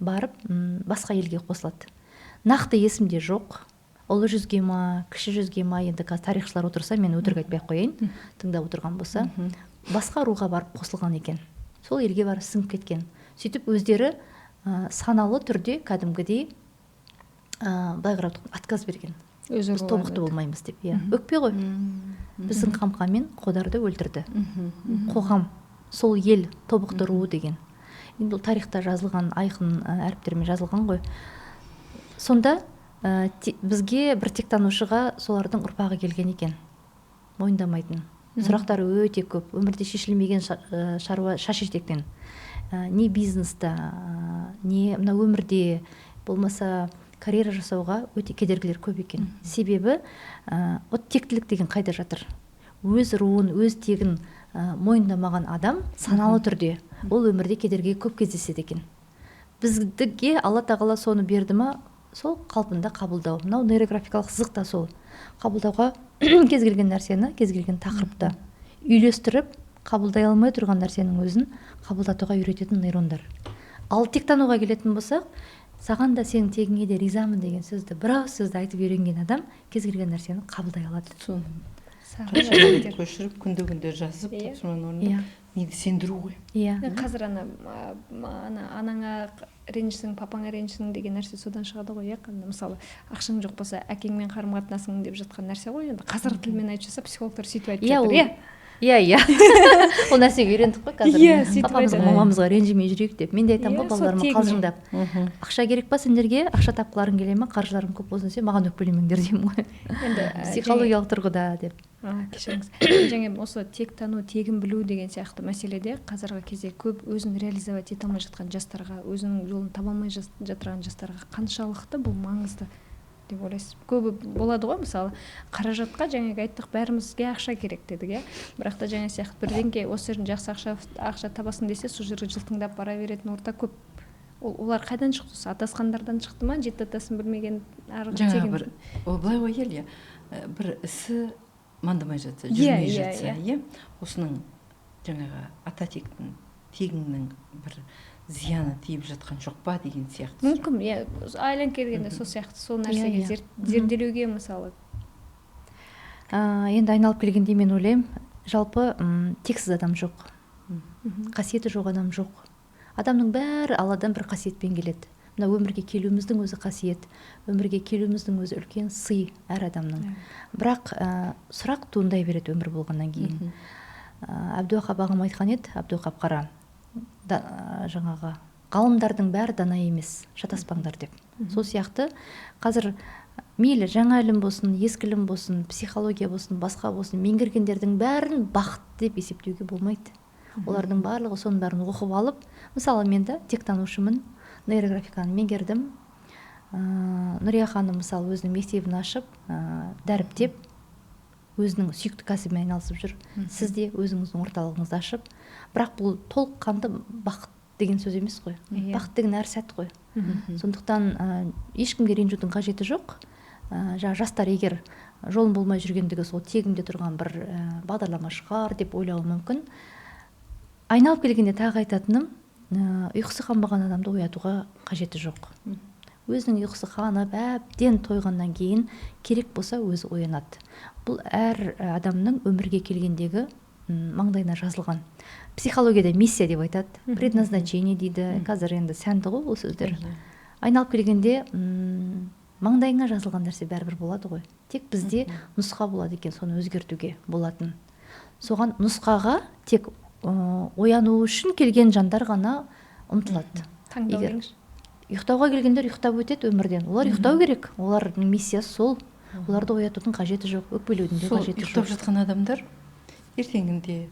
Барып басқа елге қосылады. Нақты есімде жоқ. Ұлы жүзге ма, кіші жүзге ма, енді қазір тарихшылар отырса, мен өтірік айтпай ақ қояйын, тыңдап отырған болса, басқа руға барып қосылған екен. Сол елге барып сіңіп кеткен. Сөйтіп өздері саналы түрде кәдімгідей былай қарап отказ берген. Біз тобықты болмаймыз деп. Өкпе ғой. Біздің Қамқа мен Қодарды өлтірді. Қоғам, сол ел тобықты руы деген. Енді ол тарихта жазылған, айқын әріптермен жазылған ғой. Сонда бізге бір тектанушыға солардың ұрпағы келген екен. Мойындамайтын. Сұрақтары өте көп. Өмірде шешілмеген шаруа шаш-етектен. Не бизнеста, не мына өмірде болмаса карьера жасауға өте кедергілер көп екен. Себебі тектілік деген қайда жатыр? Өз руын, өз тегін мойындамаған адам саналы түрде ол өмірде кедергі көп кездеседі екен. Бізге Алла тағала соны берді ма, сол қалпында қабылдау. Мынау нейрографикалық сызық та сол. Қабылдауға кез келген нәрсені, кез келген тақырыпта үйлестіріп, қабылдай алмай тұрған нәрсенің өзін қабылдатуға үйрететін нейрондар. Ал тектануға келетін болсақ, саған да сенің тегіңе де ризамын деген сөзді, бір ауыз сөзді айтып үйренген адам кез келген нәрсені қабылдай алады. Көшіріп күнде жазып, соның орнында мені сендіру ғой. Қазір анаңа ренжісің, папаңа ренжісің деген нәрсе содан шығады ғой. Мысалы, ақшаң жоқ болса, әкеңмен қарым-қатынасың деп жатқан нәрсе ғой. Енді қазіргі тілмен айтып жатса, психологтар сөйтіп айтып жатыр. Иә. Ол нәрсеге үйрендік қой қазір. Папамызға, мамамызға ренжімей жүрейік деп. Мен де айтамын ғой балаларыма қалжыңдап. Ақша керек па сендерге? Ақша тапқыларың келе ма? Қаржыларың көп болсын десе, маған өкпелемеңдер деймін ғой. Психологиялық тұрғыда деп. Кешіріңіз. Және осы тек тану, тегін білу деген сияқты мәселеде қазіргі кезде көп өзін реализовать ете алмай жатқан жастарға, өзінің жолын таба алмай жатырған жастарға қаншалықты бұл маңызды деп ойлайсыз? Көбі болады ғой, мысалы, қаражатқа жаңағы айттық, бәрімізге ақша керек дедік, бірақ та жаңа сияқты бірдеңке осы жерден жақсы ақша табасын десе, сол жерге жылтыңдап бара беретін орта көп. Олар қайдан шықты? Атасқандардан шықты ма? Жеті атасын білмеген арғы тегін. Жаңа бір, былай ғой, бір ісі мандамай жатса, жүрмей жатса, осының жаңағы ата тектің, тегіңнің бір зияны тиіп жатқан жоқ па деген сияқты. Мүмкін, айлан келгенде сол сияқты, сол нәрсеге зерделеуге мысалы. Енді айналып келгенде мен ойлаймын, жалпы тексіз адам жоқ. Қасиеті жоқ адам жоқ. Адамның бәрі Алладан бір қасиетпен келеді. Мына өмірге келуіміздің өзі қасиет, өмірге келуіміздің өзі үлкен сый әр адамның. Бірақ сұрақ туындай береді өмір болғаннан кейін. Әбдуахап ағам айтқан еді, Әбдуахап Қара, жаңағы ғалымдардың бәрі дана емес, шатаспаңдар деп. Сол сияқты қазір мейлі жаңа ілім болсын, ескі ілім болсын, психология болсын, басқа болсын, меңгергендердің бәрін бақыт деп есептеуге болмайды. Олардың барлығы соның бәрін оқып алып, мысалы мен де тектанушымын, нейрографиканы меңгердім. Нұрия ханым мысалы өзінің мектебін ашып, дәріптеп, өзінің сүйікті кәсібімен айналысып жүр. Сіз де өзіңіздің орталығыңызды ашып, бірақ бұл толыққанды бақыт деген сөз емес қой. Бақыт деген әр сәт қой. Сондықтан ешкімге ренжудің қажеті жоқ. Жастар егер жолын болмай жүргендігі сол тегінде тұрған бір бағдарлама шығар деп ойлауы мүмкін. Айналып келгенде тағы айтатыным, ұйқысы қанбаған адамды оятуға қажеті жоқ. Өзінің ұйқысы қанып, әбден тойғаннан кейін керек болса өзі оянады. Бұл әр адамның өмірге келгендегі маңдайына жазылған. Психологияда миссия деп айтады, предназначение дейді. Қазір енді сәнді ғой ол сөздер. Айналып келгенде маңдайыңа жазылған нәрсе бәрібір болады ғой. Тек бізде нұсқа болады екен, соны өзгертуге болатын. Соған нұсқаға тек ояну үшін келген жандар ғана ұмтылады. Таңдау. Ұйықтауға келгендер ұйықтап өтеді өмірден. Олар ұйықтау керек. Олардың миссиясы сол. Оларды оятудың қажеті жоқ, өкпелеудің де қажеті жоқ. Ұйықтап жатқан адамдар ертеңінде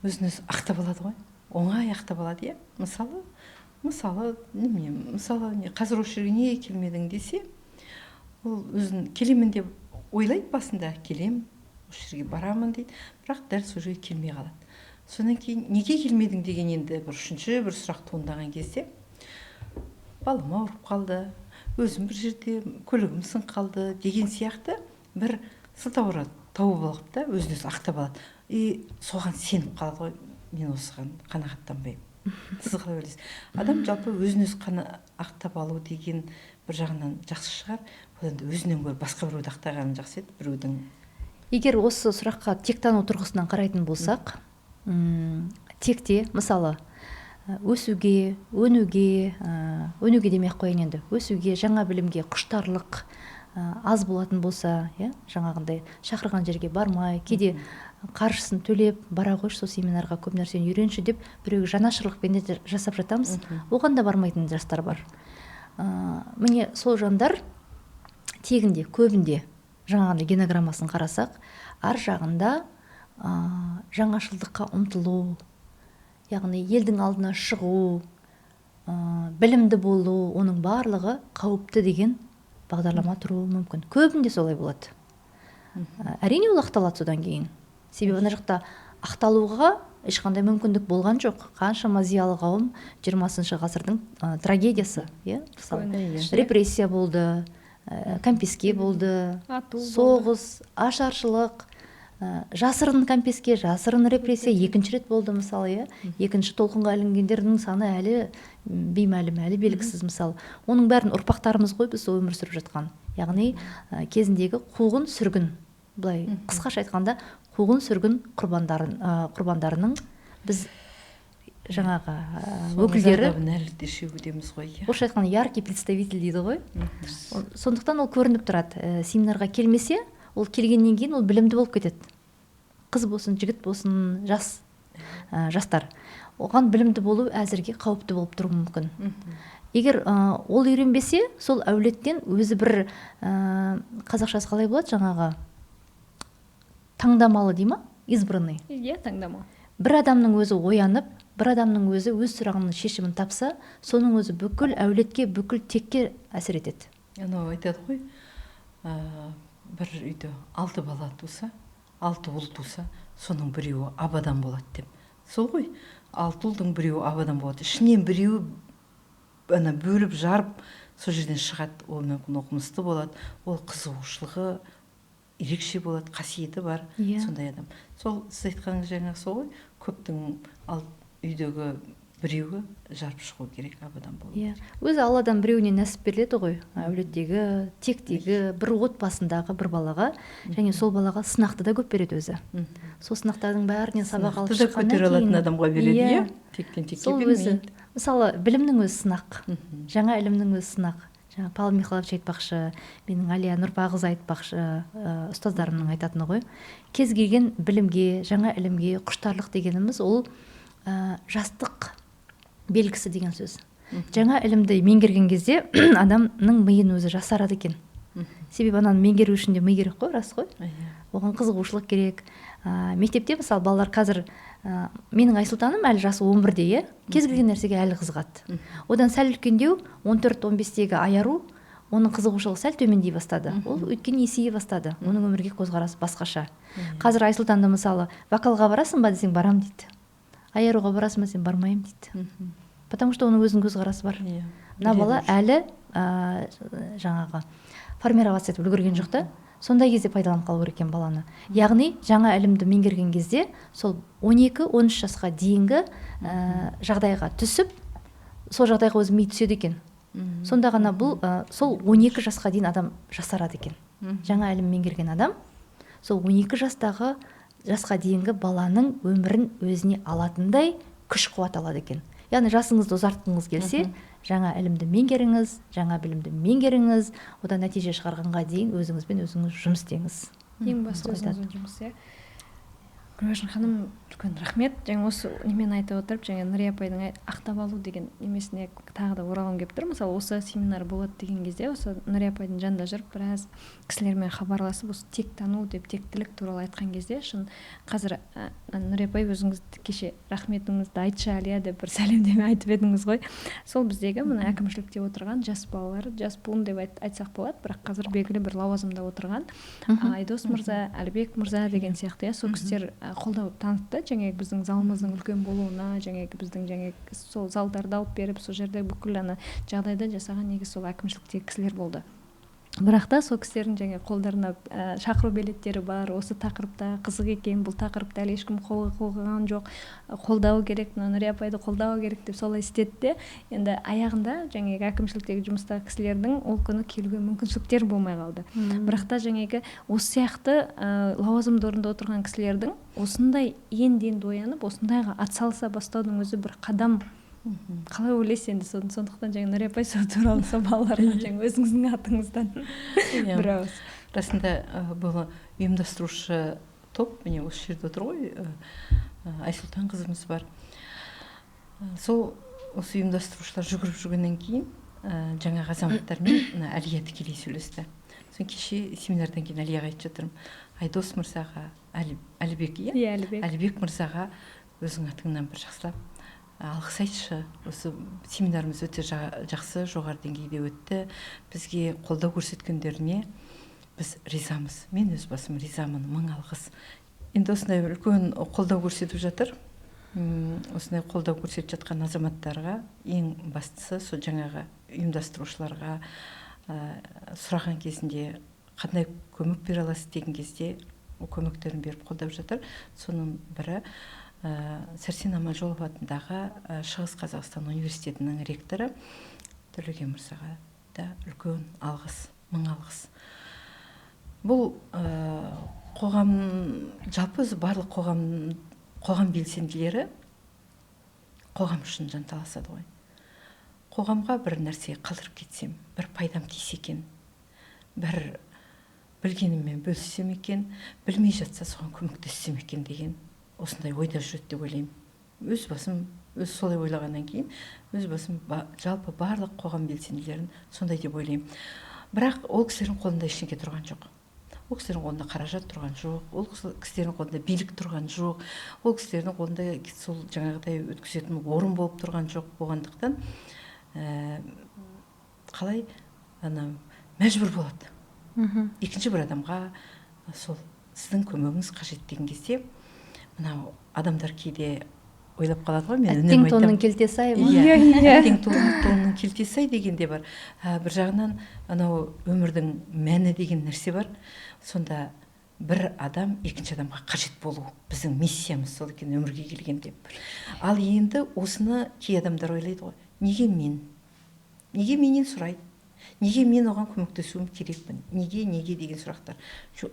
өзін өзі ақтап алады ғой, оңай ақтап алады. Иә, мысалы қазір осы жерге неге келмедің десе, ол өзін келемін деп ойлайды басында, келем осы жерге барамын дейді, бірақ дәл сол жерге келмей қалады. Содан кейін неге келмедің деген енді үшінші бір сұрақ туындаған кезде, балам ауырып қалды, өзім бір жерде көлігім сынып қалды деген сияқты бір сылтауыр тауып алып та өзін өзі ақтап алады. И соған сеніп қалады ғой, мен осыған қанағаттанбаймын. Сіз қалай ойлайсыз? Адам жалпы өзін өзі ақтап алу деген бір жағынан жақсы шығар, одан да өзінен гөрі басқа біреуді ақтағаны жақсы еді, біреудің. Егер осы сұраққа тектану тұрғысынан қарайтын болсақ, текте мысалы өсуге, өнуге демей ақ қояйын енді, өсуге, жаңа білімге құштарлық аз болатын болса, жаңағындай шақырған жерге бармай, кейде қаржысын төлеп бара қойшы сол семинарға, көп нәрсені үйренші деп біреуге жанашырлықпен де жасап жатамыз, оған да бармайтын жастар бар. Міне сол жандар тегінде, көбінде жаңағындай генограммасын қарасақ, ар жағында жаңашылдыққа ұмтылу, яғни елдің алдына шығу, білімді болу, оның барлығы қауіпті деген бағдарлама тұруы мүмкін. Көбінде солай болады. Әрине ол ақталады содан кейін. Себебі ана жақта ақталуға ешқандай мүмкіндік болған жоқ. Қаншама зиялы қауым 20 ғасырдың трагедиясы, репрессия болды, кәмпеске болды, соғыс, ашаршылық, жасырын кәмпеске, жасырын репрессия екінші рет болды мысалы, екінші толқынға ілінгендердің саны әлі беймәлім, әлі белгісіз мысалы. Оның бәрін ұрпақтарымыз ғой біз өмір сүріп жатқан. Яғни кезіндегі қуғын сүргін, былай қысқаша айтқанда қуғын сүргін құрбандарының біз жаңағы өкілдері, орысша айтқанда яркий представитель дейді ғой. Сондықтан ол көрініп тұрады. Семинарға келмесе, ол келгеннен кейін ол білімді болып кетеді. Қыз болсын, жігіт болсын, жастар. Оған білімді болу әзірге қауіпті болып тұруы мүмкін. Егер ол үйренбесе, сол әулеттен өзі бір қазақшасы қалай болады жаңағы таңдамалы дей ма? Избранный. Таңдамалы. Бір адамның өзі оянып, бір адамның өзі өз сұрағының шешімін тапса, соның өзі бүкіл әулетке, бүкіл текке әсер етеді. Анау айтады ғой, бір үйде 6 бала туса, 6 ұл туса, соның біреуі абадан болады деп. Сол ғой, 6 ұлдың біреуі абадан болады. Ішінен біреуі бөліп жарып, сол жерден шығады. Ол мүмкін оқымысты болады, ол қызығушылығы ерекше болады, қасиеті бар, сондай адам. Сол сіз айтқаныңыз жаңағы сол ғой, көптің үйдегі біреуі жарып шығу керек, абадан болу. Өзі Алладан біреуіне нәсіп беріледі ғой, әулеттегі, тектегі, бір отбасындағы бір балаға, және сол балаға сынақты да көп береді өзі. Сол сынақтардың бәрінен сабақ алып шыққаннан кейін көтере алатын адамға береді, тектен текке бермейді. Мысалы, білімнің өзі сынақ, жаңа ілімнің өзі сынақ. Павел Михайлович айтпақшы, менің Әлия Нұрпағыз айтпақшы, ұстаздарымның айтатыны ғой. Кез келген білімге, жаңа ілімге құштарлық дегеніміз ол жастық белгісі деген сөз. Жаңа ілімді меңгерген кезде адамның миын өзі жасарады екен. Себебі ананы меңгеру үшін де ми керек қой, рас қой. Оған қызығушылық керек. Мектепте мысалы балалар қазір, менің Айсұлтаным әлі жасы 11-де, кез келген нәрсеге әлі қызығады. Одан сәл үлкендеу, 14-15-тегі айару, оның қызығушылығы сәл төмендей бастады. Ол өйткені есейе бастады. Оның өмірге көзқарасы басқаша. Қазір Айсұлтанды мысалы, вокалға барасың ба десең, барам дейді. Айаруға барасың ба, сен бармайым дейді. Потому что оның өзінің көзқарасы бар. Мына бала әлі жаңағы формироваться етіп үлгерген жоқ та. Сондай кезде пайдаланып қалу керек екен баланы. Яғни жаңа ілімді меңгерген кезде сол 12-13 жасқа дейінгі жағдайға түсіп, сол жағдайға өзі ми түседі екен. Сонда ғана бұл сол 12 жасқа дейін адам жасарады екен. Жаңа ілім меңгерген адам сол 12 жасқа дейінгі баланың өмірін өзіне алатындай күш қуат алады екен. Яғни жасыңызды ұзартқыңыз келсе, жаңа ілімді меңгеріңіз, жаңа білімді меңгеріңіз, одан нәтиже шығарғанға дейін өзіңізбен өзіңіз жұмыс істеңіз. Ең басты өзіңізбен жұмыс, гүлбаршын ханым үлкен рахмет. Жаңа осы немен айтып отырып, жаңа Нұрия апайдың ақтап алу деген немесіне тағы да оралғым келіп тұр. Мысалы, осы семинар болады деген кезде, осы Нұрия апайдың жанында жүріп, біраз кісілермен хабарласып, осы тек тану деп тектілік туралы айтқан кезде, шын қазір Нұрия апай өзіңіз кеше рахметіңізді айтшы Әлия деп бір сәлемдеме айтып едіңіз ғой. Сол біздегі мына әкімшілікте отырған жас балалар, жас буын деп айтсақ болады, бірақ қазір белгілі бір лауазымда отырған Айдос мырза, Әлібек мырза деген сияқты, сол кісілер қолдау танытты, жаңағы біздің залымыздың үлкен болуына, жаңағы біздің жаңағы сол залдарды алып беріп, сол жерде бүкіл ана жағдайды жасаған негізі сол әкімшіліктегі кісілер болды. Бірақ та сол кісілердің жаңа қолдарына шақыру билеттері бар, осы тақырыпта қызық екен, бұл тақырыпты әлі ешкім қолған жоқ, қолдау керек, Нұрия апайды қолдау керек деп солай істеді де, енді аяғында жаңағы әкімшіліктегі жұмыстағы кісілердің ол күні келуге мүмкіншіліктер болмай қалды. Бірақ та жаңағы осы сияқты лауазымды орында отырған кісілердің осындай енді оянып, осындайға атсалыса бастаудың өзі бір қадам. Қалай ойлайсыз енді сондықтан жаңа Нұрия апай сол туралы сол балаларға жаңа өзіңіздің атыңыздан бір ауыз. Расында бұл ұйымдастырушы топ, міне осы жерде отыр ғой, Айсұлтан қызымыз бар. Сол осы ұйымдастырушылар жүгіріп жүргеннен кейін жаңағы азаматтармен Әлия тікелей сөйлесті. Сосын кеше семинардан кейін Әлияға айтып жатырмын, Айдос мырзаға, Әлібек, иә? Әлібек мырзаға өзің атыңнан бір жақсылап алғыс айтшы, осы семинарымыз өте жақсы, жоғары деңгейде өтті. Бізге қолдау көрсеткендеріне біз ризамыз. Мен өз басым ризамын, мың алғыс. Енді осындай үлкен қолдау көрсетіп жатыр. Осындай қолдау көрсетіп жатқан азаматтарға ең бастысы сол жаңағы ұйымдастырушыларға сұраған кезінде қандай көмек бере аласыз деген кезде көмектерін беріп қолдап жатыр. Соның бірі Сәрсен Аманжолов атындағы Шығыс Қазақстан университетінің ректоры Төлеген мырзаға да үлкен алғыс, мың алғыс. Бұл қоғам, жалпы барлық қоғам белсенділері қоғам үшін жанталасады ғой. Қоғамға бір нәрсе қалдырып кетсем, бір пайдам тисе екен, бір білгеніммен бөліссем екен, білмей жатса соған көмектессем екен деген осындай ойда жүреді деп ойлаймын. Өз басым, солай ойлағаннан кейін, өз басым жалпы барлық қоғам белсенділерін сондай деп ойлаймын. Бірақ ол кісілердің қолында ештеңе тұрған жоқ. Ол кісілердің қолында қаражат тұрған жоқ, ол кісілердің қолында билік тұрған жоқ, ол кісілердің қолында сол жаңағыдай өткізетін орын болып тұрған жоқ болғандықтан қалай мәжбүр болады. Екінші бір адамға сол сіздің көмегіңіз қажет деген кезде мынау адамдар кейде ойлап қалады ғой, мен үнемі айтамын. Әттең тонның келтесі ай ма? Әттең тонның келтесі ай деген де бар. Бір жағынан анау өмірдің мәні деген нәрсе бар. Сонда бір адам екінші адамға қажет болу біздің миссиямыз сол екен өмірге келгенде. Ал енді осыны кей адамдар ойлайды ғой. Неге мен? Неге менен сұрайды? Неге мен оған көмектесуім керекпін? Неге деген сұрақтар.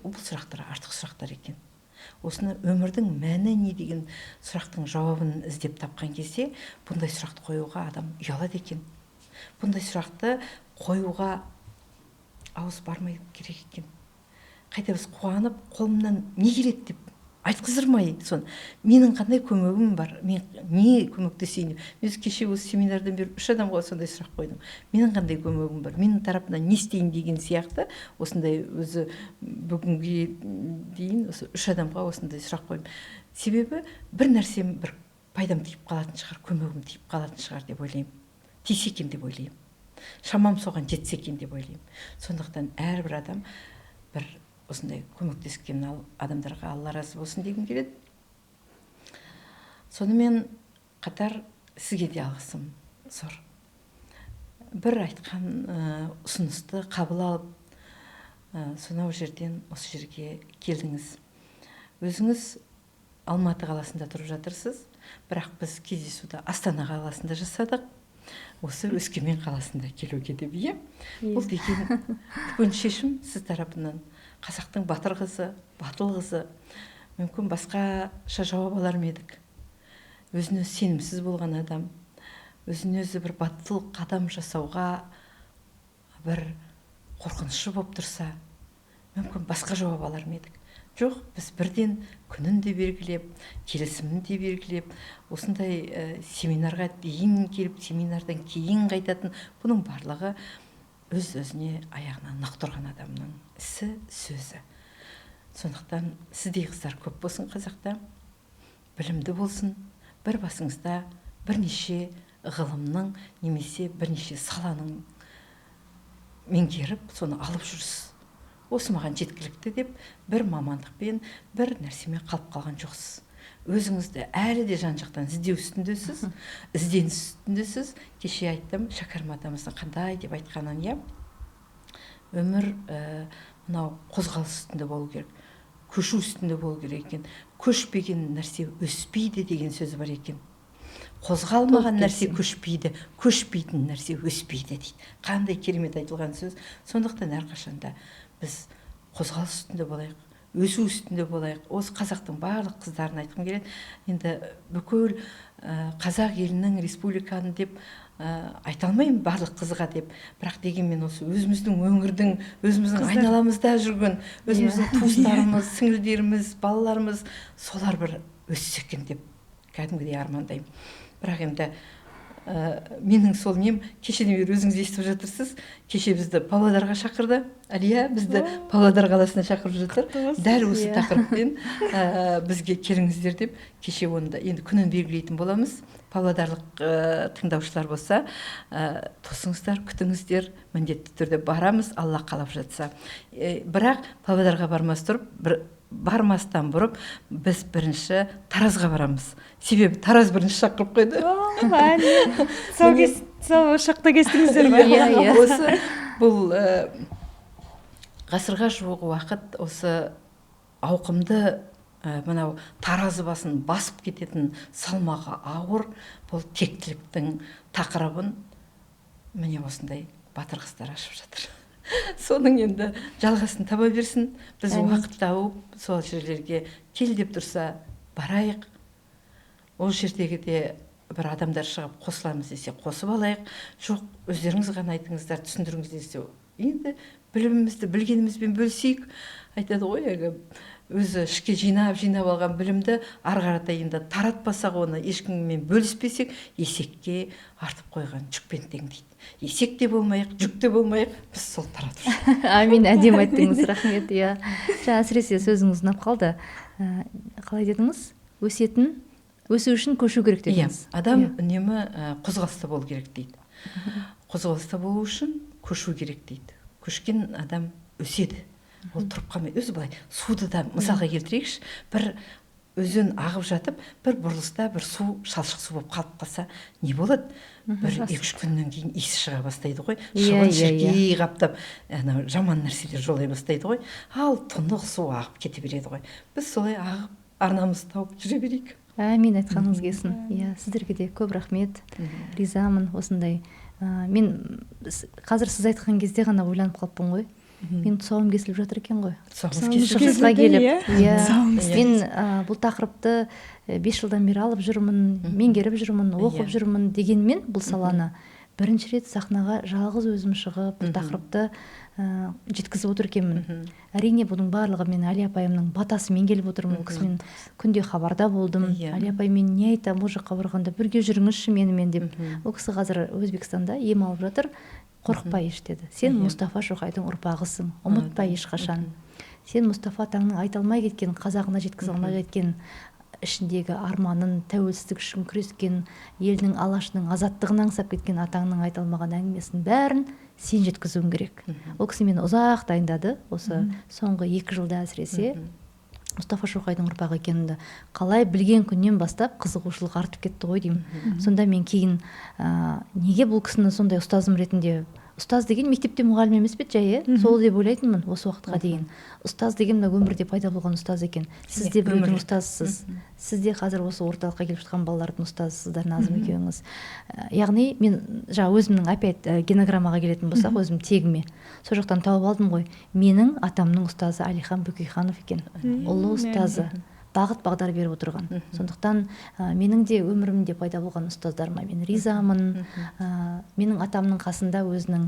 Бұл сұрақтар артық сұрақтар екен. Осыны өмірдің мәні не деген сұрақтың жауабын іздеп тапқан кезде бұндай сұрақты қоюға адам ұялады екен. Бұндай сұрақты қоюға ауыз бармай керек екен. Қайта біз қуанып, қолымнан не келеді деп айтқыздырмай, менің қандай көмегім бар, мен не көмектесейін. Мен кеше осы семинардан бері 3 адамға сондай сұрақ қойдым. Менің қандай көмегім бар, менің тарапымнан не істейін деген сияқты, осындай өзі бүгінге дейін 3 адамға осындай сұрақ қойдым. Себебі бір нәрсем, бір пайдам тиіп қалатын шығар, көмегім тиіп қалатын шығар деп ойлаймын. Тисе екен деп ойлаймын. Шамам соған жетсе екен деп ойлаймын. Сондықтан әрбір адам бір осындай көмектескен адамдарға Алла разы болсын дегім келеді. Сонымен қатар сізге де алғысым зор. Бір айтқан ұсынысты қабыл алып, сонау жерден осы жерге келдіңіз. Өзіңіз Алматы қаласында тұрып жатырсыз, бірақ біз кездесуді Астана қаласында жасадық. Осы Өскемен қаласында келуге деп, иә? Бұл деген үлкен шешім сіз тарапынан. Қазақтың батыр қызы, батыл қызы, мүмкін басқаша жауап алар ма едік. Өзіне сенімсіз болған адам, өзіне өзі бір батыл қадам жасауға бір қорқынышы болып тұрса, мүмкін басқа жауап алар ма едік. жоқ, біз бірден күнін де белгілеп, келісімін де белгілеп, осындай семинарға дейін келіп, семинардан кейін қайтатын, бұның барлығы өз-өзіне аяғына нық тұрған адамның ісі, сөзі. Сондықтан сіздей қыздар көп болсын қазақта, білімді болсын, бір басыңызда бірнеше ғылымның немесе бірнеше саланың меңгеріп, соны алып жүрсіз. Осы маған жеткілікті деп, бір мамандықпен, бір нәрсемен қалып қалған жоқсыз. Өзіңізді әлі де жан-жақтан іздеу үстіндесіз, ізденіс үстіндесіз. Кеше айттым, Шәкәрім атамыздың қандай деп айтқанын, иә. Өмір мынау қозғалыс үстінде болу керек, көшу үстінде болу керек екен. Көшпеген нәрсе өспейді деген сөзі бар екен. Қозғалмаған нәрсе көшпейді, көшпейтін нәрсе өспейді дейді. Қандай керемет айтылған сөз. Сондықтан әрқашанда біз қозғалыс үстінде болайық, өсу үстінде болайық. Осы қазақтың барлық қыздарын айтқым келеді. Енді бүкіл қазақ елінің республиканы деп айта алмаймын барлық қызға деп, бірақ дегенмен осы өзіміздің өңірдің, өзіміздің айналамызда жүрген, өзіміздің туыстарымыз, сіңілдеріміз, балаларымыз, солар бір өссе екен деп кәдімгідей армандаймын. Бірақ енді менің сол нем, кешеден бері өзіңіз естіп жатырсыз, кеше бізді Павлодарға шақырды, Әлия бізді Павлодар қаласына шақырып жатыр, дәл осы тақырыппен бізге келіңіздер деп. Кеше онда енді күнін белгілейтін боламыз. Павлодарлық тыңдаушылар болса, тосыңыздар, күтіңіздер, міндетті түрде барамыз, Алла қалап жатса. Бірақ Павлодарға бармастан бұрып, біз бірінші Таразға барамыз. Себебі Тараз бірінші шақырып қойды. Сол шақта кестіңіздер ба? Осы бұл ғасырға жуық уақыт осы ауқымды мынау таразы басын басып кететін салмағы ауыр бұл тектіліктің тақырыбын міне осындай батыр қыздар ашып жатыр. Соның енді жалғасын таба берсін. Біз уақыт тауып сол жерлерге кел деп тұрса барайық. Ол жердегі де бір адамдар шығып қосыламыз десе қосып алайық. Жоқ, өздеріңіз ғана айтыңыздар, түсіндіріңіз десе, енді білімімізді білгенімізбен бөлісейік. Айтады ғой, өзі ішке жинап алған білімді ары қаратай енді таратпасақ, оны ешкіммен бөліспесек, есекке артып қойған жүкпен тең дейді. Есек те болмайық, жүк те болмайық, біз сол таратып. Амин, әдемі айттыңыз, рахмет. Иә. Әсіресе сөзіңіз ұнап қалды. Қалай дедіңіз? Өсу үшін көшу керек дедіңіз. Адам үнемі қозғалыста болу керек дейді. Қозғалыста болу үшін көшу керек дейді. Көшкен адам өседі. Ол тұрып қалмайды. Өзі былай суды да мысалға келтірейікші, бір өзен ағып жатып, бір бұрылыста бір су, шалшық су болып қалып қалса, не болады? Бір 2-3 күннен кейін иісі шыға бастайды ғой. Шыбын шіркей қаптап, жаман нәрселер жолай бастайды ғой. Ал тұнық су ағып кете береді ғой. Біз солай ағып, арнамызды тауып жүре берейік. Әмин, айтқаныңыз келсін. Сіздерге де көп рахмет. Ризамын осындай. Мен қазір сіз айтқан кезде ғана ойланып қалыппын ғой. Мен тұсауым кесіліп жатыр екен ғой. Шығысқа келіп. Мен бұл тақырыпты 5 жылдан бері алып жүрмін, меңгеріп жүрмін, оқып жүрмін дегенмен бұл саланы бірінші рет сахнаға жалғыз өзім шығып, бұл тақырыпты жеткізіп отыр екенмін. Әрине бұның барлығы мен Әли апайымның батасымен келіп отырмын. Ол кісімен күнде хабарда болдым. Әли апай, мен не айтам, ол жаққа барғанда бірге жүріңізші менімен деп. Ол кісі қазір Өзбекстанда ем алып жатыр. Қорықпа еш деді. Сен Мұстафа Шоқайдың ұрпағысың. Ұмытпа ешқашан. Сен Мұстафа атаңның айта алмай кеткен, қазағына жеткізе алмай кеткен ішіндегі арманын, тәуелсіздік үшін күрескен, елдің алашының азаттығын аңсап кеткен атаңның айта алмаған әңгімесін бәрін сен жеткізуің керек. Ол кісі мені ұзақ дайындады. Осы соңғы 2 жылда әсіресе Мұстафа Шоқайдың ұрпағы екенімді қалай білген күннен бастап қызығушылық артып кетті ғой деймін. Сонда мен кейін неге бұл кісіні сондай ұстазым ретінде, ұстаз деген мектепте мұғалім емес пе жай, сол деп ойлайтынмын осы уақытқа дейін. Ұстаз деген мына өмірде пайда болған ұстаз екен. Сіз де біреудің ұстазысыз. Сіз де қазір осы орталыққа келіп жатқан балалардың ұстазысыздар, Назым екеуіңіз. Яғни мен өзімнің опять генограммаға келетін болсақ, өзім тегіме сол жақтан тауып алдым ғой. Менің атамның ұстазы Әлихан Бөкейханов екен. Ұлы ұстазы. Бағыт бағдар беріп отырған. Сондықтан менің де өмірімде пайда болған ұстаздарыма мен ризамын. Менің атамның қасында өзінің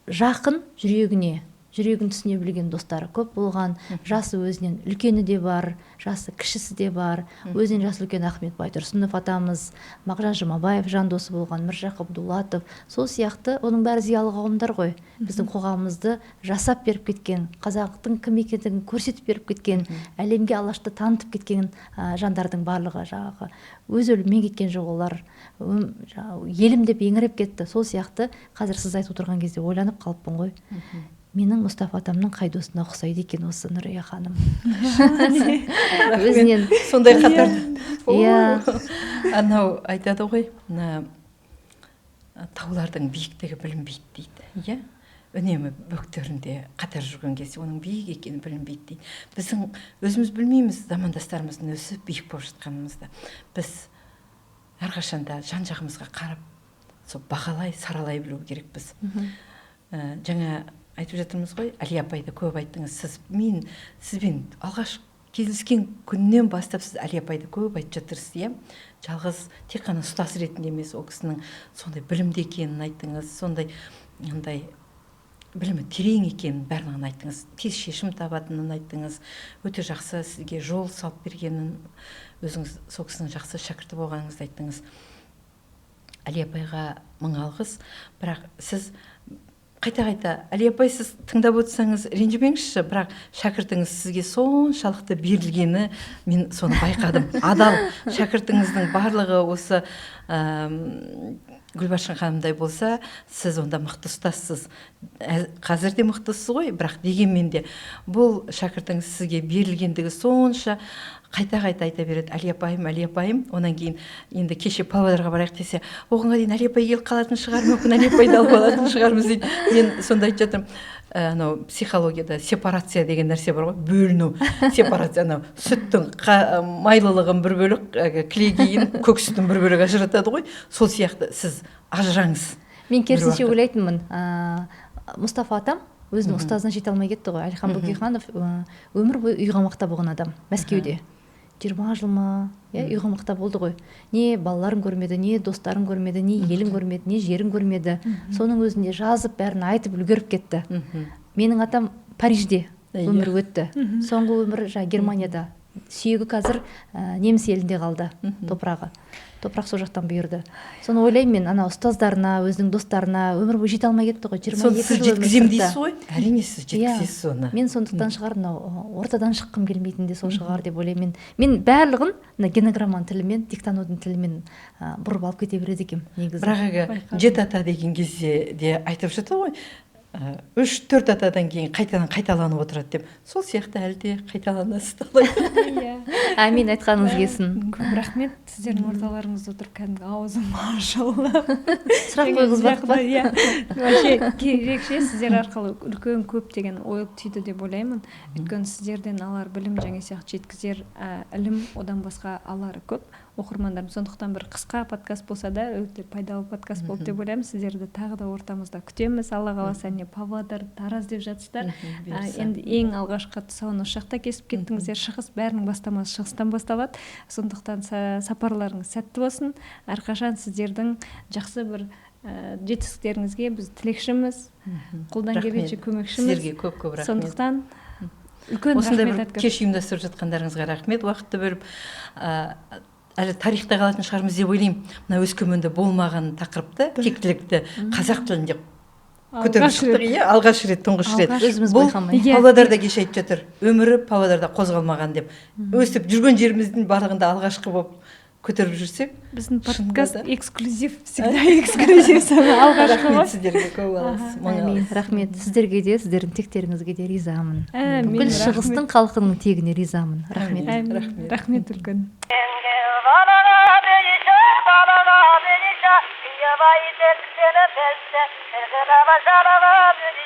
жақын жүрегіне жүрегін түсіне білген достары көп болған, жасы өзінен үлкені де бар, жасы кішісі де бар. Өзінен жасы үлкен Ахмет Байтұрсынов атамыз, Мағжан Жұмабаев жандосы болған, Міржақып Дулатов, сол сияқты оның бәрі зиялы қауымдар ғой. Біздің қоғамымызды жасап беріп кеткен, қазақтың кім екендігін көрсетіп беріп кеткен, әлемге алашты танытып кеткен жандардың барлығы жаңағы өз өліммен кеткен жоқ олар. Елім деп еңіреп кетті. Сол сияқты қазір сіз айтып отырған кезде ойланып қалыппын ғой. Менің Мұстафа атамның қай досына ұқсайды екен осы Нұрия ханым. Өзінен сондай қатар. Иә. Анау айтады ғой, таулардың биіктігі білінбейді дейді. Иә? Үнемі бөктерінде қатар жүрген кезде оның биік екені білінбейді дейді. Біздің өзіміз білмейміз замандастарымыздың өсіп биік болып жатқанымызды. Біз әрқашанда жан-жағымызға қарап, сол бағалай, саралай білу керекпіз. Жаңа айтып жатырмыз ғой, Әли апайды көп айттыңыз. Сізбен алғаш кездескен күннен бастап сіз Әли апайды көп айтып жатырсыз, иә? Жалғыз тек қана ұстаз ретінде емес, ол кісінің сондай білімді екенін айттыңыз, сондай білімі терең екенін барлығын айттыңыз. Тез шешім табатынын айттыңыз. Өте жақсы сізге жол салып бергенін, өзіңіз сол кісінің жақсы шәкірті болғаныңызды айттыңыз. Әли апайға мың алғыс, бірақ сіз қайта Әли апай, сіз тыңдап отырсаңыз ренжімеңізші, бірақ шәкіртіңіз сізге соншалықты берілгені мен соны байқадым. Адал шәкіртіңіздің барлығы осы Гүлбаршын ханымдай болса, сіз онда мықты ұстазсыз. Қазір де мықтысыз ғой, бірақ дегенмен де бұл шәкіртіңіз сізге берілгендігі сонша қайта айта береді. Әли апайым, онан кейін енді кеше Павлодарға барайық десе, оғанға дейін Әли апай келіп қалатын шығар, мүмкін Әли апайды алып алатын шығармыз дейді. Мен сонда айтып жатырмын, анау психологияда сепарация деген нәрсе бар ғой, бөліну, сепарация, анау сүттің майлылығын бір бөлік, кілегейін көк сүттің бір бөлік ажыратады ғой, сол сияқты сіз ажыраңыз. Мен керісінше ойлайтынмын, Мұстафа атам өзінің ұстазына жете алмай кетті ғой. Әлихан Бөкейханов өмір бойы үйғамақта болған адам, Мәскеуде. 20 жыл ма, үйғамақта болды ғой. Не балаларын көрмеді, не достарын көрмеді, не елін көрмеді, не жерін көрмеді. Соның өзінде жазып, бәрін айтып үлгеріп кетті. Менің атам Парижде өмір өтті. Соңғы өмірі Германияда. Сүйегі қазір неміс елінде қалды, топырағы. Топырақ сол жақтан бұйырды. Соны ойлаймын мен, ана ұстаздарына, өзінің достарына өмір бойы жете алмай кетті ғой. 22 жыл жеткізем дейсіз ғой? Әрине сіз жеткізесіз соны. Мен сондықтан шығар, ортадан шыққым келмейтін де сол шығар деп ойлаймын. Мен барлығын генограмманың тілімен, диктанудың тілімен бұрып алып кете береді екенмін негізі. Бірақ жеті ата деген кезде де айтып жатыр ғой, 3-4 атадан кейін қайталанып отырады деп. Сол сияқты әлі де қайталанасыз. Әмин, айтқаныңыз келсін. Көп рахмет, сіздердің орталарыңызда отырып кәдімгі аузым ашылып. Сұрақ қойғызбақ па? Вообще ерекше сіздер арқылы үлкен көптеген ой түйді деп ойлаймын. Өйткені сіздерден алар білім және сияқты жеткізер ілім, одан басқа алары көп оқырмандарым. Сондықтан бір қысқа подкаст болса да өте пайдалы подкаст болды деп ойлаймын. Сіздерді тағы да ортамызда күтеміз. Алла қаласа, Павлодар, Тараз деп жатсыздар. Енді ең алғашқы тұсауын осы жақта кесіп кеттіңіздер. Шығыс, бәрінің бастамасы шығыстан басталады. Сондықтан сапарларыңыз сәтті болсын. Әрқашан сіздердің жақсы бір жетістіктеріңізге біз тілекшіміз, қолдан келгенше көмекшіміз. Сіздерге көп рахмет. Сондықтан үлкен осындай рахмет. бір кеш ұйымдастырып жатқандарыңызға рахмет. Уақытты бөліп әлі тарихта қалатын шығармыз деп ойлаймын. Мына Өскеменде болмаған тақырыпты, тектілікті қазақ тілінде көтеріп шықтық, алғаш рет, тұңғыш рет. Өзіміз байқамай. Павлодарда кеше айтып жатыр, өмірі Павлодарда қозғалмаған деп. Өстіп жүрген жеріміздің барлығында алғашқы болып көтеріп жүрсек, біздің подкаст эксклюзив, всегда эксклюзив. Алғашқы ғой. Рахмет сіздерге, көп алғыс. Рахмет сіздерге де, сіздердің тектеріңізге де ризамын. Бүкіл шығыстың халқының тегіне ризамын. Рахмет. Рахмет үлкен. Yavaş et seni beste, her kadar başarılı bir